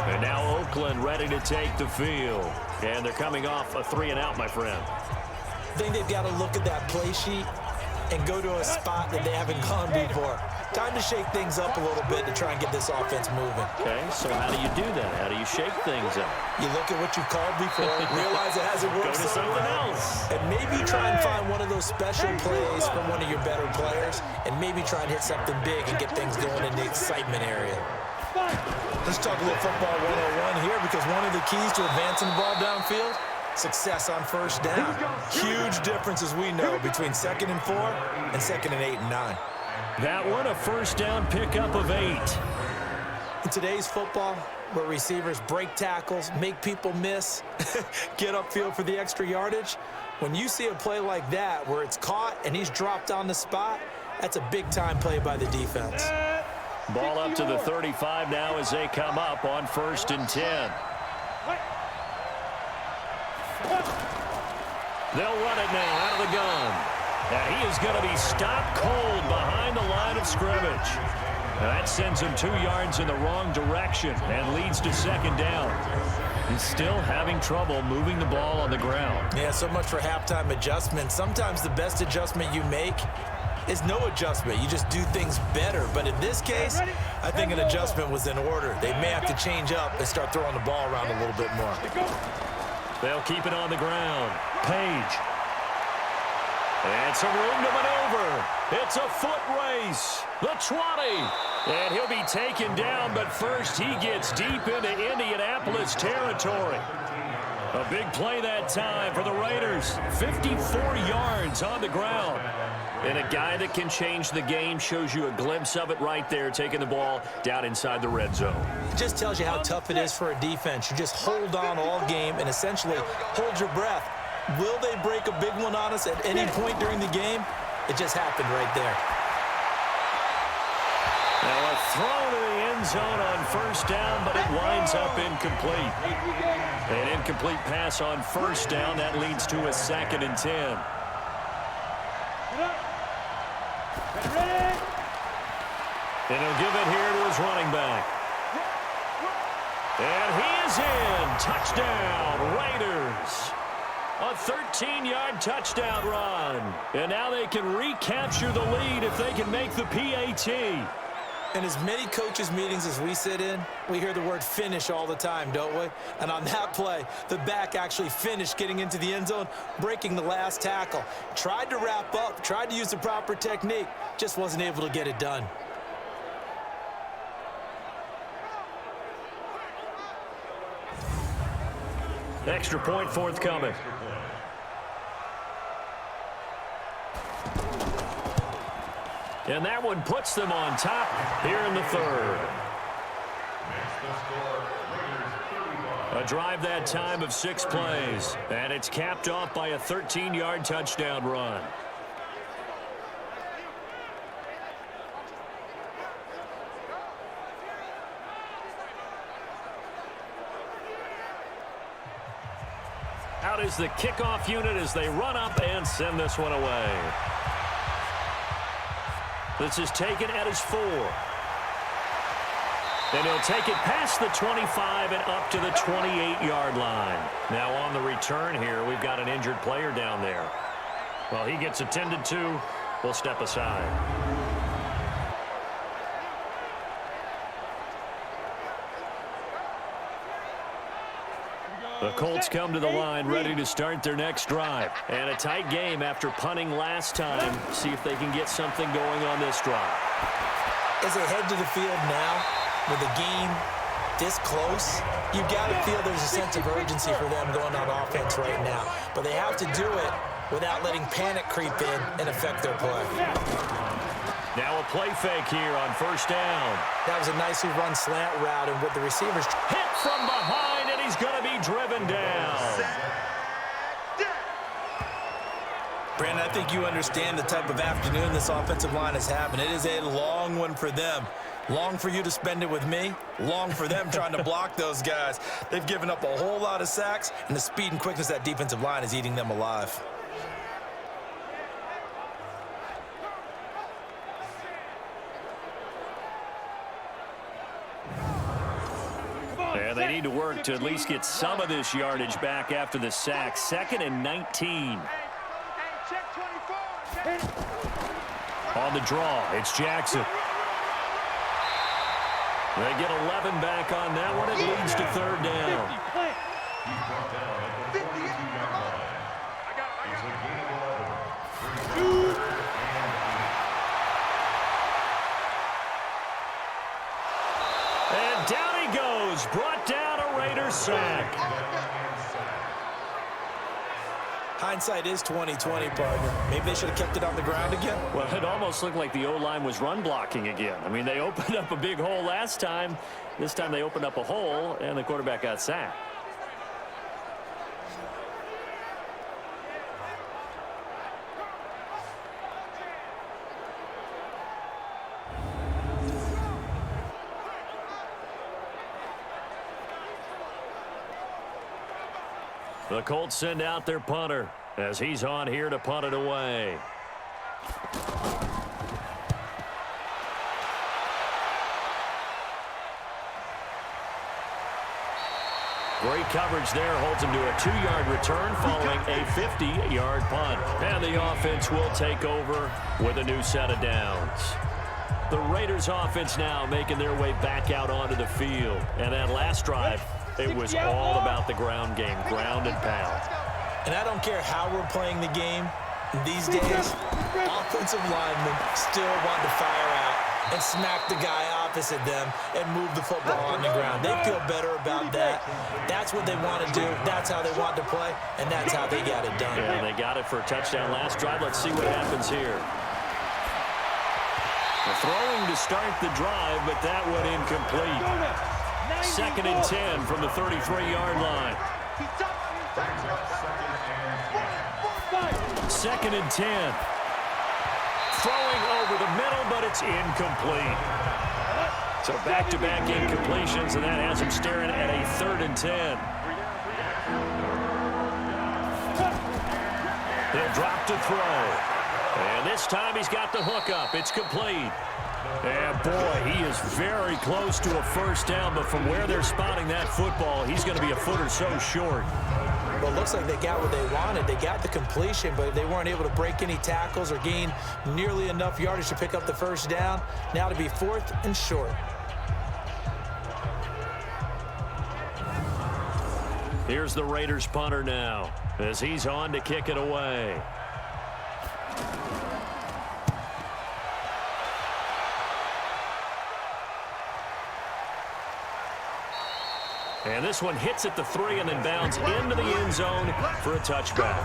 And now Oakland ready to take the field. And they're coming off a 3-and-out, my friend. I think they've got to look at that play sheet and go to a spot that they haven't gone before. Time to shake things up a little bit to try and get this offense moving. Okay, so how do you do that? How do you shake things up? You look at what you've called before, realize it hasn't worked Go to something else. and maybe try and find one of those special plays from one of your better players, and maybe try and hit something big and get things going in the excitement area. Let's talk a little football 101 here, because one of the keys to advancing the ball downfield, success on first down. Huge difference, as we know, between 2nd and 4 and 2nd and 8 and 9. That one, a first down pickup of 8. In today's football, where receivers break tackles, make people miss, get upfield for the extra yardage, when you see a play like that where it's caught and he's dropped on the spot, that's a big-time play by the defense. Ball up to the 35 now as they come up on 1st and 10. They'll run it now out of the gun. And he is going to be stopped cold behind the line of scrimmage. That sends him 2 yards in the wrong direction and leads to 2nd down. He's still having trouble moving the ball on the ground. Yeah, so much for halftime adjustments. Sometimes the best adjustment you make is no adjustment. You just do things better. But in this case, I think an adjustment was in order. They may have to change up and start throwing the ball around a little bit more. They'll keep it on the ground. Page. And some room to maneuver. It's a foot race. The 20. And he'll be taken down, but first he gets deep into Indianapolis territory. A big play that time for the Raiders. 54 yards on the ground. And a guy that can change the game, shows you a glimpse of it right there, taking the ball down inside the red zone. It just tells you how tough it is for a defense. You just hold on all game and essentially hold your breath. Will they break a big one on us at any point during the game? It just happened right there. Now a throw to the end zone on first down, but it winds up incomplete. An incomplete pass on first down. That leads to a 2nd and 10. And he'll give it here to his running back. And he is in. Touchdown, Raiders. A 13-yard touchdown run. And now they can recapture the lead if they can make the PAT. In as many coaches' meetings as we sit in, we hear the word finish all the time, don't we? And on that play, the back actually finished getting into the end zone, breaking the last tackle. Tried to wrap up, tried to use the proper technique, just wasn't able to get it done. Extra point forthcoming. And that one puts them on top here in the third. A drive that time of 6 plays, and it's capped off by a 13-yard touchdown run. Out is the kickoff unit as they run up and send this one away. This is taken at his 4. And he'll take it past the 25 and up to the 28-yard line. Now on the return here, we've got an injured player down there. Well, he gets attended to. We'll step aside. The Colts come to the line ready to start their next drive. And a tight game after punting last time. See if they can get something going on this drive. As they head to the field now, with the game this close, you've got to feel there's a sense of urgency for them going on offense right now. But they have to do it without letting panic creep in and affect their play. Now a play fake here on first down. That was a nicely run slant route, and with the receivers hit from behind, and he's going to be driven down. Brandon, I think you understand the type of afternoon this offensive line is having. It is a long one for them. Long for you to spend it with me. Long for them trying to block those guys. They've given up a whole lot of sacks, and the speed and quickness of that defensive line is eating them alive. And they need to work to at least get some of this yardage back after the sack. 2nd and 19. On the draw, it's Jackson. They get 11 back on that one. It leads to 3rd down. And down he goes. Brought down a Raiders sack. Hindsight is 20/20, partner. Maybe they should have kept it on the ground again. Well, it almost looked like the O-line was run blocking again. I mean, they opened up a big hole last time. This time they opened up a hole, and the quarterback got sacked. The Colts send out their punter as he's on here to punt it away. Great coverage there, holds him to a 2-yard return following a 50-yard punt. And the offense will take over with a new set of downs. The Raiders offense now making their way back out onto the field. And that last drive, it was all about the ground game, ground and pound. And I don't care how we're playing the game these days, offensive linemen still want to fire out and smack the guy opposite them and move the football on the ground. They feel better about that. That's what they want to do. That's how they want to play, and that's how they got it done. Yeah, they got it for a touchdown last drive. Let's see what happens here. The throwing to start the drive, but that one incomplete. 2nd and 10 from the 33-yard line. 2nd and 10. Throwing over the middle, but it's incomplete. So back-to-back incompletions, and that has him staring at a 3rd and 10. He'll drop to throw. And this time he's got the hook up. It's complete. And boy, he is very close to a first down, but from where they're spotting that football, he's going to be a foot or so short. Well, it looks like they got what they wanted. They got the completion, but they weren't able to break any tackles or gain nearly enough yardage to pick up the first down. Now to be 4th and short. Here's the Raiders punter now as he's on to kick it away. And this one hits at the 3 and then bounds into the end zone for a touchback.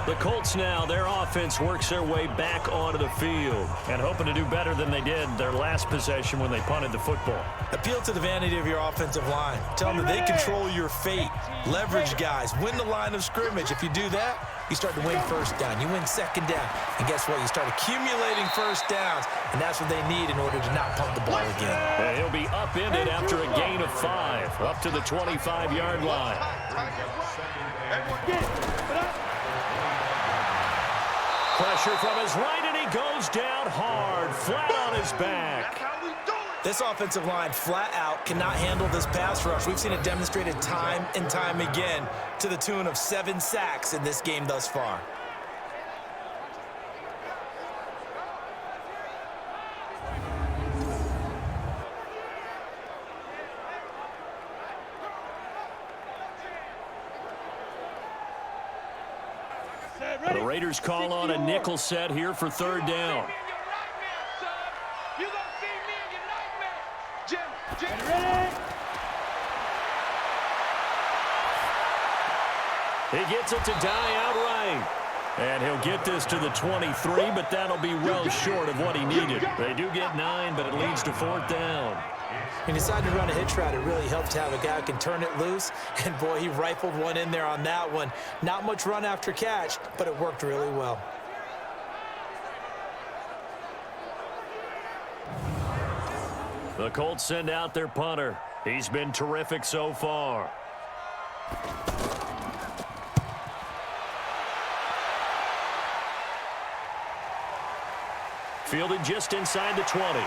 The Colts now, their offense works their way back onto the field and hoping to do better than they did their last possession when they punted the football. Appeal to the vanity of your offensive line. Tell them that they control your fate. Leverage guys. Win the line of scrimmage. If you do that, you start to win first down. You win second down. And guess what? You start accumulating first downs. And that's what they need in order to not pump the ball again. And he'll be upended after a gain of 5, up to the 25-yard line. Pressure from his right, and he goes down hard, flat on his back. This offensive line flat out cannot handle this pass rush. We've seen it demonstrated time and time again to the tune of 7 sacks in this game thus far. The Raiders call on a nickel set here for 3rd down. He gets it to die outright. And he'll get this to the 23, but that'll be well short of what he needed. They do get 9, but it leads to 4th down. He decided to run a hitch route. It really helps to have a guy who can turn it loose. And, boy, he rifled one in there on that one. Not much run after catch, but it worked really well. The Colts send out their punter. He's been terrific so far. Fielded just inside the 20.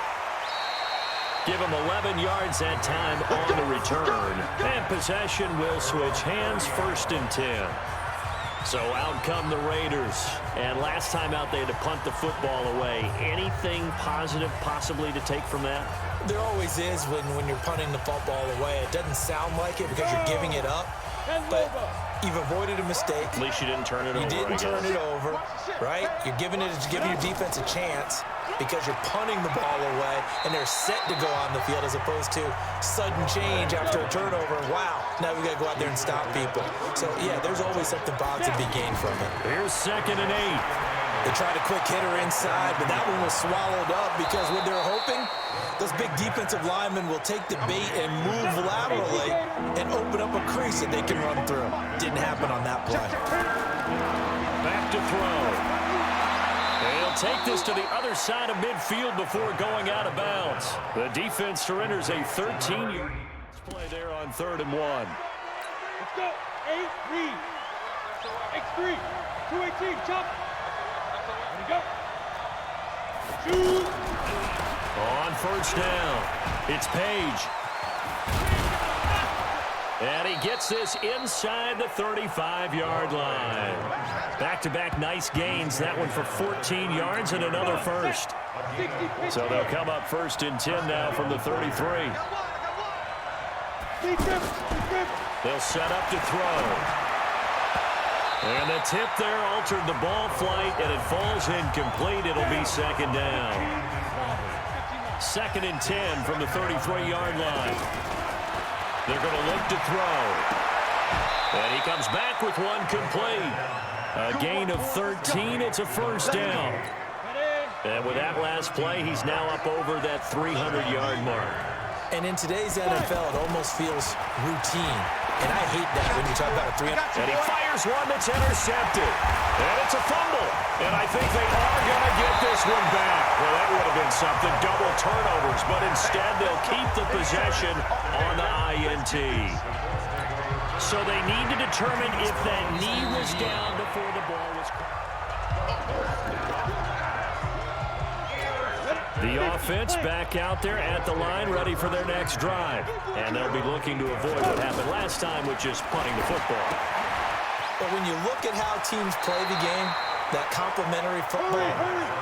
Give him 11 yards that time on the return. And possession will switch hands, 1st and 10. So out come the Raiders. And last time out they had to punt the football away. Anything positive possibly to take from that? There always is when you're punting the football away. It doesn't sound like it because you're giving it up, but you've avoided a mistake. At least you didn't turn it over. You didn't turn it over, right? You're giving your defense a chance because you're punting the ball away, and they're set to go on the field as opposed to sudden change after a turnover. Wow, now we got to go out there and stop people. So, yeah, there's always something positive to be gained from it. Here's 2nd and 8. They tried a quick hitter inside, but that one was swallowed up because what they're hoping, those big defensive linemen will take the bait and move laterally and open up a crease that they can run through. Didn't happen on that play. Back to throw. He'll take this to the other side of midfield before going out of bounds. The defense surrenders a 13-yard play there on 3rd and 1. Let's go. 8 read. X3. 218. Chop. Ready to go. Shoot. On 1st down, it's Page. And he gets this inside the 35-yard line. Back-to-back nice gains. That one for 14 yards and another 1st. So they'll come up 1st and 10 now from the 33. They'll set up to throw. And the tip there altered the ball flight, and it falls incomplete. It'll be 2nd down. 2nd and 10 from the 33-yard line. They're going to look to throw. And he comes back with one complete. A gain of 13. It's a 1st down. And with that last play, he's now up over that 300-yard mark. And in today's NFL, it almost feels routine. And I hate that when you talk about a 300. And he fires one that's intercepted. And it's a fumble. And I think they are going to get this one back. Well, that would have been something. Double turnovers. But instead, they'll keep the possession on the INT. So they need to determine if that knee was down before the ball was caught. The offense back out there at the line, ready for their next drive. And they'll be looking to avoid what happened last time, which is punting the football. But when you look at how teams play the game, that complementary football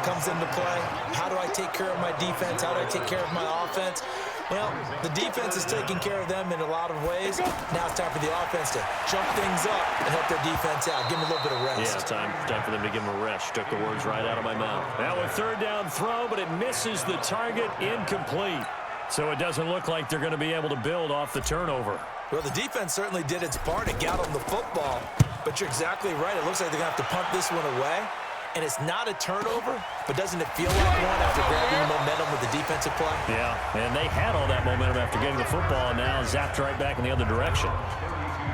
comes into play. How do I take care of my defense? How do I take care of my offense? Well, the defense is taking care of them in a lot of ways. Now it's time for the offense to jump things up and help their defense out. Give them a little bit of rest. Yeah, time for them to give them a rest. Took the words right out of my mouth. Now a 3rd down throw, but it misses the target, incomplete. So it doesn't look like they're going to be able to build off the turnover. Well, the defense certainly did its part. It got on the football. But you're exactly right. It looks like they're going to have to punt this one away. And it's not a turnover, but doesn't it feel like one after grabbing the momentum with the defensive play? Yeah, and they had all that momentum after getting the football, and now zapped right back in the other direction.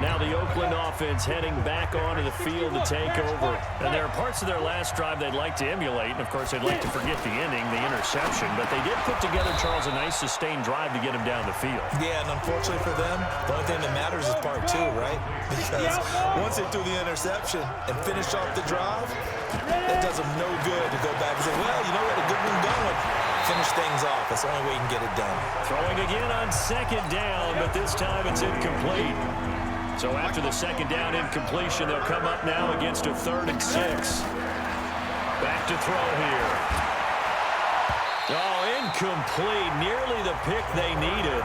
Now the Oakland offense heading back onto the field to take over. And there are parts of their last drive they'd like to emulate. And, of course, they'd like to forget the ending, the interception. But they did put together, Charles, a nice sustained drive to get him down the field. Yeah, and unfortunately for them, the only thing that matters is part two, right? Because once they threw the interception and finished off the drive, that does them no good to go back and say, well, you know what, a good one going. Finish things off. That's the only way you can get it done. Throwing again on second down, but this time it's incomplete. So after the second down incompletion, they'll come up now against a 3rd and 6. Back to throw here. Oh, incomplete. Nearly the pick they needed.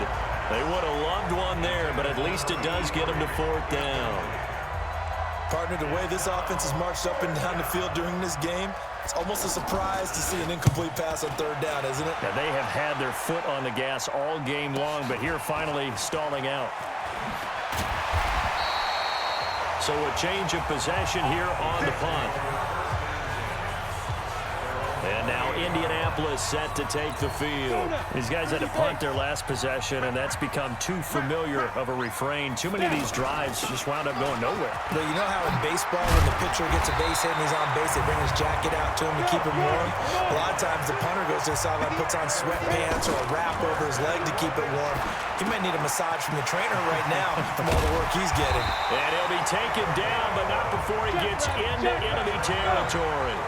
They would have loved one there, but at least it does get them to 4th down. Partner, the way this offense has marched up and down the field during this game, it's almost a surprise to see an incomplete pass on 3rd down, isn't it? Yeah, they have had their foot on the gas all game long, but here finally stalling out. So a change of possession here on the punt. And now Indianapolis set to take the field. These guys had to punt their last possession, and that's become too familiar of a refrain. Too many of these drives just wound up going nowhere. But you know how in baseball, when the pitcher gets a base hit and he's on base, they bring his jacket out to him to keep him warm? A lot of times the punter goes to the sideline, puts on sweatpants or a wrap over his leg to keep it warm. He might need a massage from the trainer right now from all the work he's getting. And he'll be taken down, but not before he gets into enemy territory.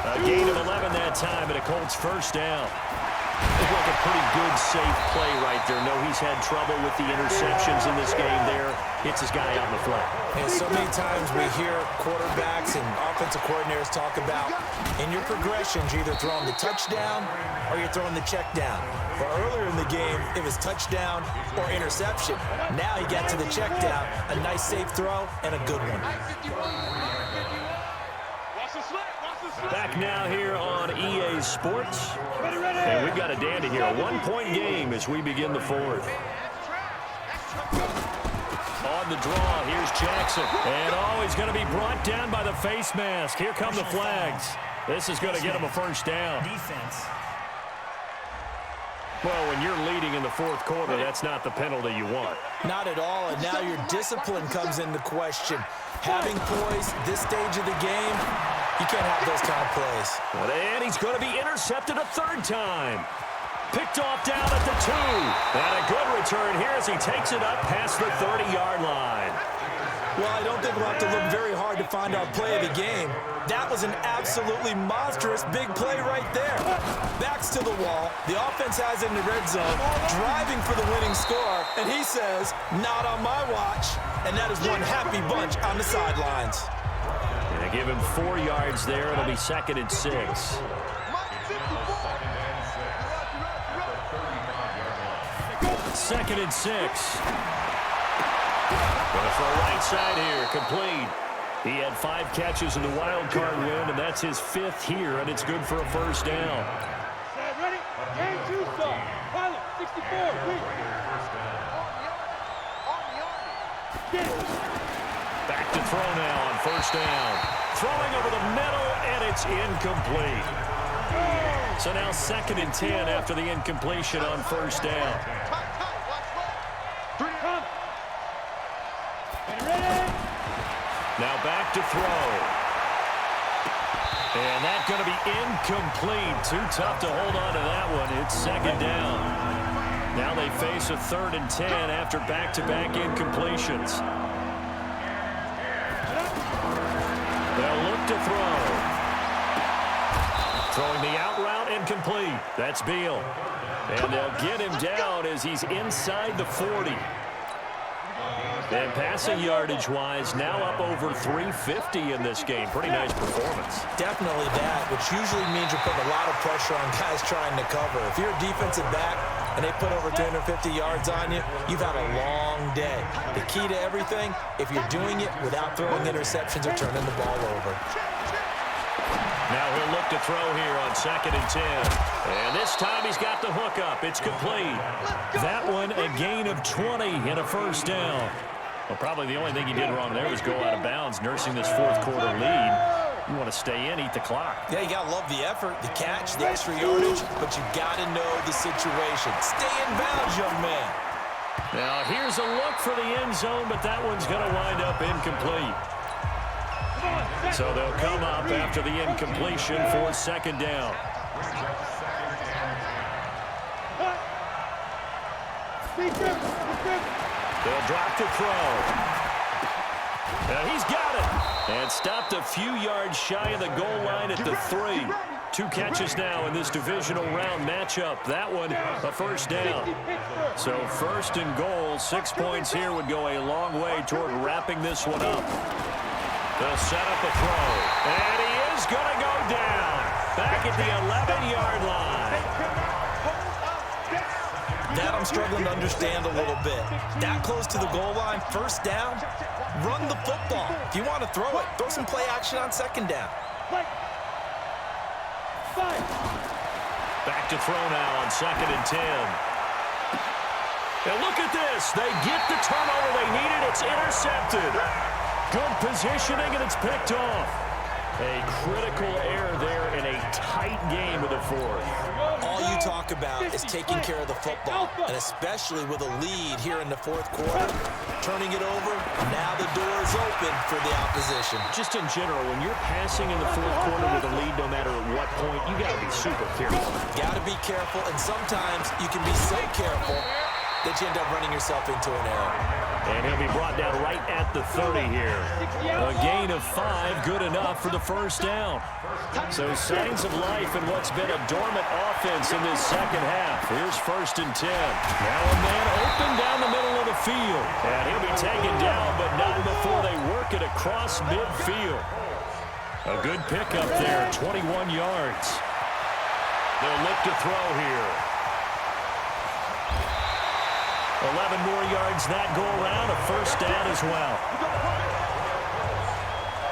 A gain of 11 that time, and a Colts 1st down. Looked like a pretty good, safe play right there. No, he's had trouble with the interceptions in this game there. Hits his guy out in the flat. And so many times we hear quarterbacks and offensive coordinators talk about in your progressions, you're either throwing the touchdown or you're throwing the check down. But earlier in the game, it was touchdown or interception. Now he got to the check down, a nice safe throw, and a good one. Back now here on EA Sports. And we've got a dandy here. A 1-point game as we begin the 4th. On the draw, here's Jackson. And he's going to be brought down by the face mask. Here come the flags. This is going to get him a 1st down. Defense. Well, when you're leading in the 4th quarter, that's not the penalty you want. Not at all, and now your discipline comes into question. Having poise this stage of the game, you can't have those kind of plays. And he's going to be intercepted a 3rd time. Picked off down at the 2. And a good return here as he takes it up past the 30-yard line. Well, I don't think we'll have to look very hard to find our play of the game. That was an absolutely monstrous big play right there. Backs to the wall. The offense has it in the red zone, driving for the winning score. And he says, not on my watch. And that is one happy bunch on the sidelines. And they give him 4 yards there. It'll be 2nd and 6. 2nd and 6. Going for a right side here, complete. He had 5 catches in the wild card win, and that's his 5th here, and it's good for a 1st down. Ready? Game 2 start. Pilot, 64, wait. Back to throw now on 1st down. Throwing over the middle, and it's incomplete. So now 2nd and 10 after the incompletion on 1st down. Now back to throw. And that's going to be incomplete. Too tough to hold on to that one. It's 2nd down. Now they face a 3rd and 10 after back-to-back incompletions. They'll look to throw. Throwing the out route incomplete. That's Beal. And they'll get him down as he's inside the 40. And passing yardage-wise, now up over 350 in this game. Pretty nice performance. Definitely that, which usually means you're putting a lot of pressure on guys trying to cover. If you're a defensive back and they put over 350 yards on you, you've had a long day. The key to everything, if you're doing it without throwing interceptions or turning the ball over. Now he'll look to throw here on 2nd and 10. And this time he's got the hook up. It's complete. That one a gain of 20 and a first down. Well, probably the only thing he did wrong there was go out of bounds, nursing this fourth quarter lead. You want to stay in, eat the clock. Yeah, you got to love the effort, the catch, the extra yardage, but you got to know the situation. Stay in bounds, young man. Now here's a look for the end zone, but that one's going to wind up incomplete. So they'll come up after the incompletion for 2nd down. They'll drop to throw. Now he's got it. And stopped a few yards shy of the goal line at the 3. 2 catches now in this divisional round matchup. That one a first down. So 1st and goal, 6 points here would go a long way toward wrapping this one up. They'll set up a throw. And he is going to go down. Back at the 11-yard line. That I'm struggling to understand a little bit. That close to the goal line, first down, run the football. If you want to throw it, throw some play action on 2nd down. Back to throw now on 2nd and 10. And look at this. They get the turnover they needed. It's intercepted. Good positioning, and it's picked off. A critical error there in a tight game of the 4th. All you talk about is taking care of the football, and especially with a lead here in the 4th quarter, turning it over, now the door is open for the opposition. Just in general, when you're passing in the 4th quarter with a lead, no matter at what point, you got to be super careful. Got to be careful, and sometimes you can be so careful that you end up running yourself into an error. And he'll be brought down right at the 30 here. A gain of 5, good enough for the first down. So signs of life in what's been a dormant offense in this second half. Here's 1st and 10. Now a man open down the middle of the field. And he'll be taken down, but not before they work it across midfield. A good pickup there, 21 yards. They'll look to throw here. 11 more yards that go around, a first down as well.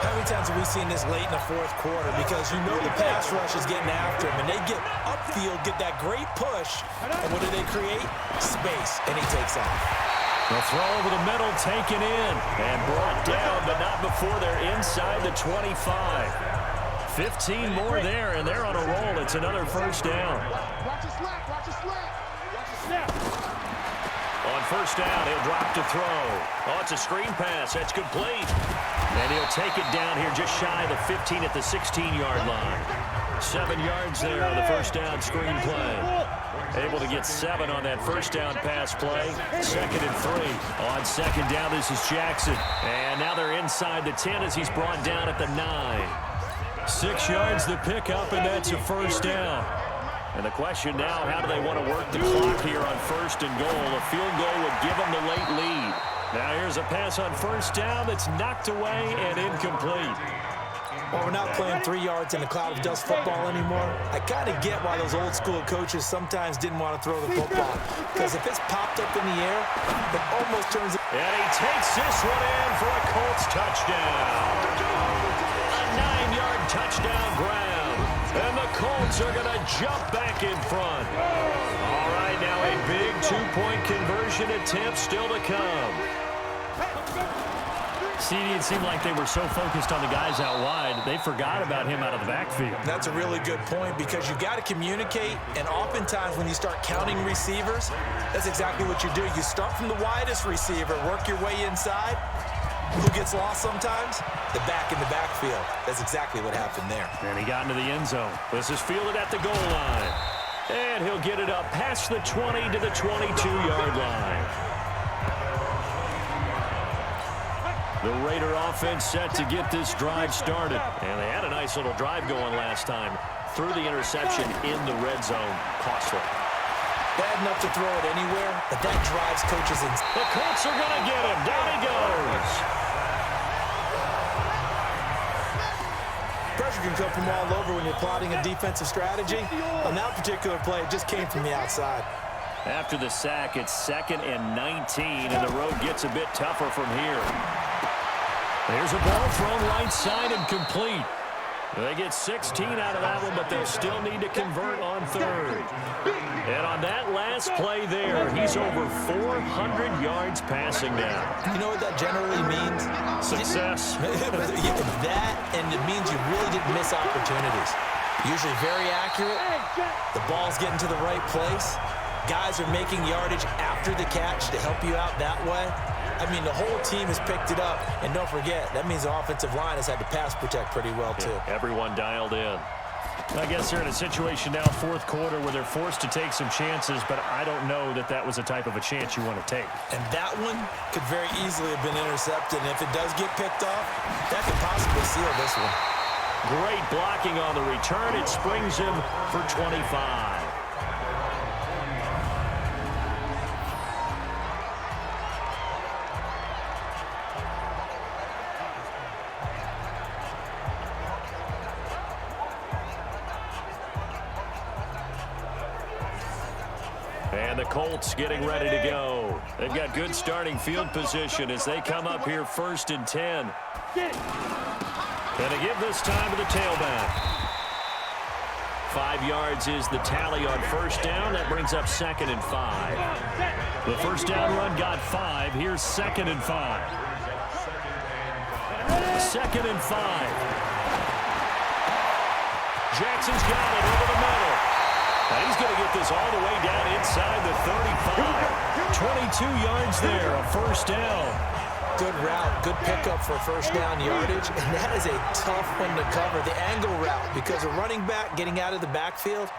How many times have we seen this late in the 4th quarter? Because you know the pass rush is getting after him, and they get upfield, get that great push, and what do they create? Space, and he takes off. The throw over the middle, taken in, and brought down, but not before they're inside the 25. 15 more there, and they're on a roll. It's another first down. Watch your slap, watch your slap. Watch your snap. On first down, he'll drop to throw. Oh, it's a screen pass. That's complete. And he'll take it down here just shy of the 15 at the 16-yard line. 7 yards there on the first down screen play. Able to get 7 on that first down pass play. 2nd and 3. On 2nd down, this is Jackson. And now they're inside the 10 as he's brought down at the 9. 6 yards the pickup, and that's a first down. And the question now, how do they want to work the clock here on 1st and goal? A field goal would give them the late lead. Now here's a pass on first down that's knocked away and incomplete. Well, we're not playing 3 yards in a cloud of dust football anymore. I kind of get why those old school coaches sometimes didn't want to throw the football. Because if it's popped up in the air, it almost turns it. And he takes this one in for a Colts touchdown. A 9-yard touchdown grab. And the Colts are going to jump back in front. All right, now a big 2-point conversion attempt still to come. CD, it seemed like they were so focused on the guys out wide, they forgot about him out of the backfield. That's a really good point because you got to communicate, and oftentimes when you start counting receivers, that's exactly what you do. You start from the widest receiver, work your way inside. Who gets lost sometimes? The back in the backfield. That's exactly what happened there. And he got into the end zone. This is fielded at the goal line. And he'll get it up past the 20 to the 22-yard line. The Raider offense set to get this drive started. And they had a nice little drive going last time. Through the interception in the red zone. Costly. Bad enough to throw it anywhere, but that drives coaches in. The Colts are going to get him. Down he goes. Pressure can come from all over when you're plotting a defensive strategy. On that particular play, it just came from the outside. After the sack, it's 2nd and 19, and the road gets a bit tougher from here. There's a ball thrown right side and complete. They get 16 out of that one, but they'll still need to convert on third. And on that last play there, he's over 400 yards passing now. You know what that generally means? Success. That, and it means you really didn't miss opportunities. Usually very accurate. The ball's getting to the right place. Guys are making yardage after the catch to help you out that way. I mean, the whole team has picked it up. And don't forget, that means the offensive line has had to pass protect pretty well, too. Yeah, everyone dialed in. I guess they're in a situation now, fourth quarter, where they're forced to take some chances, but I don't know that that was the type of a chance you want to take. And that one could very easily have been intercepted. And if it does get picked off, that could possibly seal this one. Great blocking on the return. It springs him for 25. And the Colts getting ready to go. They've got good starting field position as they come up here 1st and 10. And they give this time to the tailback. 5 yards is the tally on first down. That brings up 2nd and 5. The first down run got 5. Here's 2nd and 5. 2nd and 5. Jackson's got it over the middle. And he's going to get this all the way down inside the 35. 22 yards there, a first down. Good route, good pickup for first down yardage, and that is a tough one to cover, the angle route, because a running back getting out of the backfield,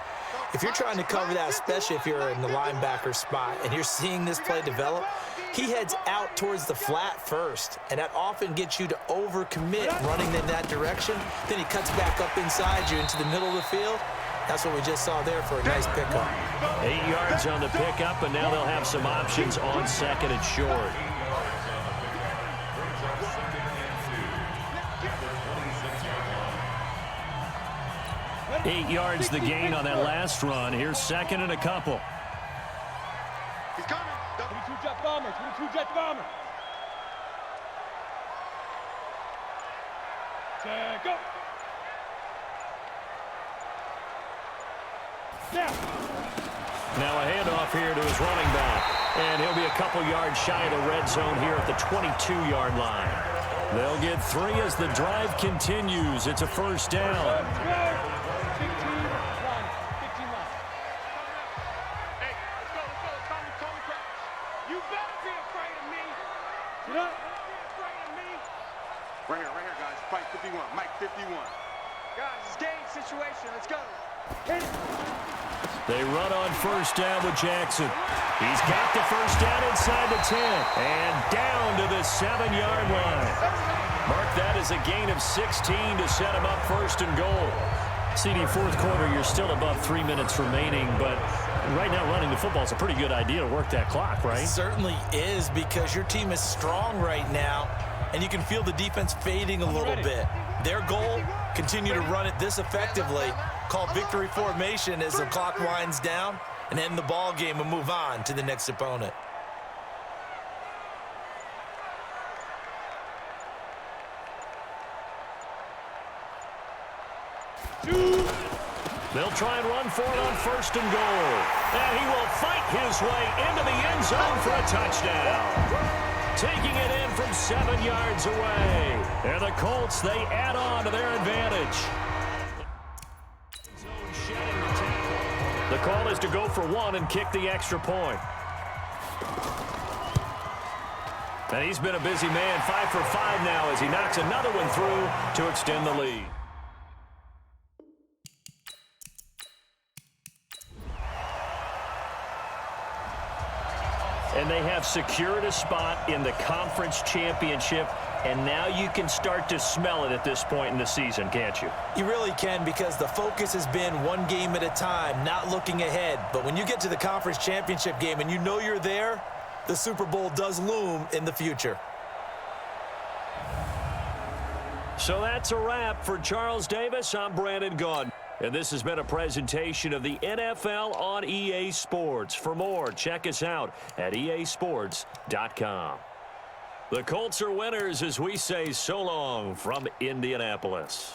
if you're trying to cover that, especially if you're in the linebacker spot and you're seeing this play develop, he heads out towards the flat first, and that often gets you to overcommit running in that direction. Then he cuts back up inside you into the middle of the field. That's what we just saw there for a nice pickup. 8 yards on the pickup, and now they'll have some options on 2nd and short. Eight yards the gain on that last run. Here's 2nd and a couple. He's coming. 22 jet bomber. 22 jet bomber. Go. Now a handoff here to his running back. And he'll be a couple yards shy of the red zone here at the 22-yard line. They'll get 3 as the drive continues. It's a first down. Right here, guys. Fight 51. Mike 51. Guys, it's game situation. Let's go. They run on first down with Jackson. He's got the first down inside the 10. And down to the 7-yard line. Mark that as a gain of 16 to set him up 1st and goal. CD, fourth quarter, you're still above 3 minutes remaining, but right now running the football is a pretty good idea to work that clock, right? It certainly is, because your team is strong right now, and you can feel the defense fading a little bit. Their goal, continue to run it this effectively, call victory formation as the clock winds down, and end the ball game and move on to the next opponent. They'll try and run for it on 1st and goal. And he will fight his way into the end zone for a touchdown. Taking it in from 7 yards away. And the Colts, they add on to their advantage. The call is to go for 1 and kick the extra point. And he's been a busy man, 5 for 5 now as he knocks another one through to extend the lead. And they have secured a spot in the conference championship, and now you can start to smell it at this point in the season, can't you? You really can, because the focus has been one game at a time, not looking ahead. But when you get to the conference championship game and you know you're there, the Super Bowl does loom in the future. So that's a wrap for Charles Davis. I'm Brandon Gaudin. And this has been a presentation of the NFL on EA Sports. For more, check us out at easports.com. The Colts are winners as we say so long from Indianapolis.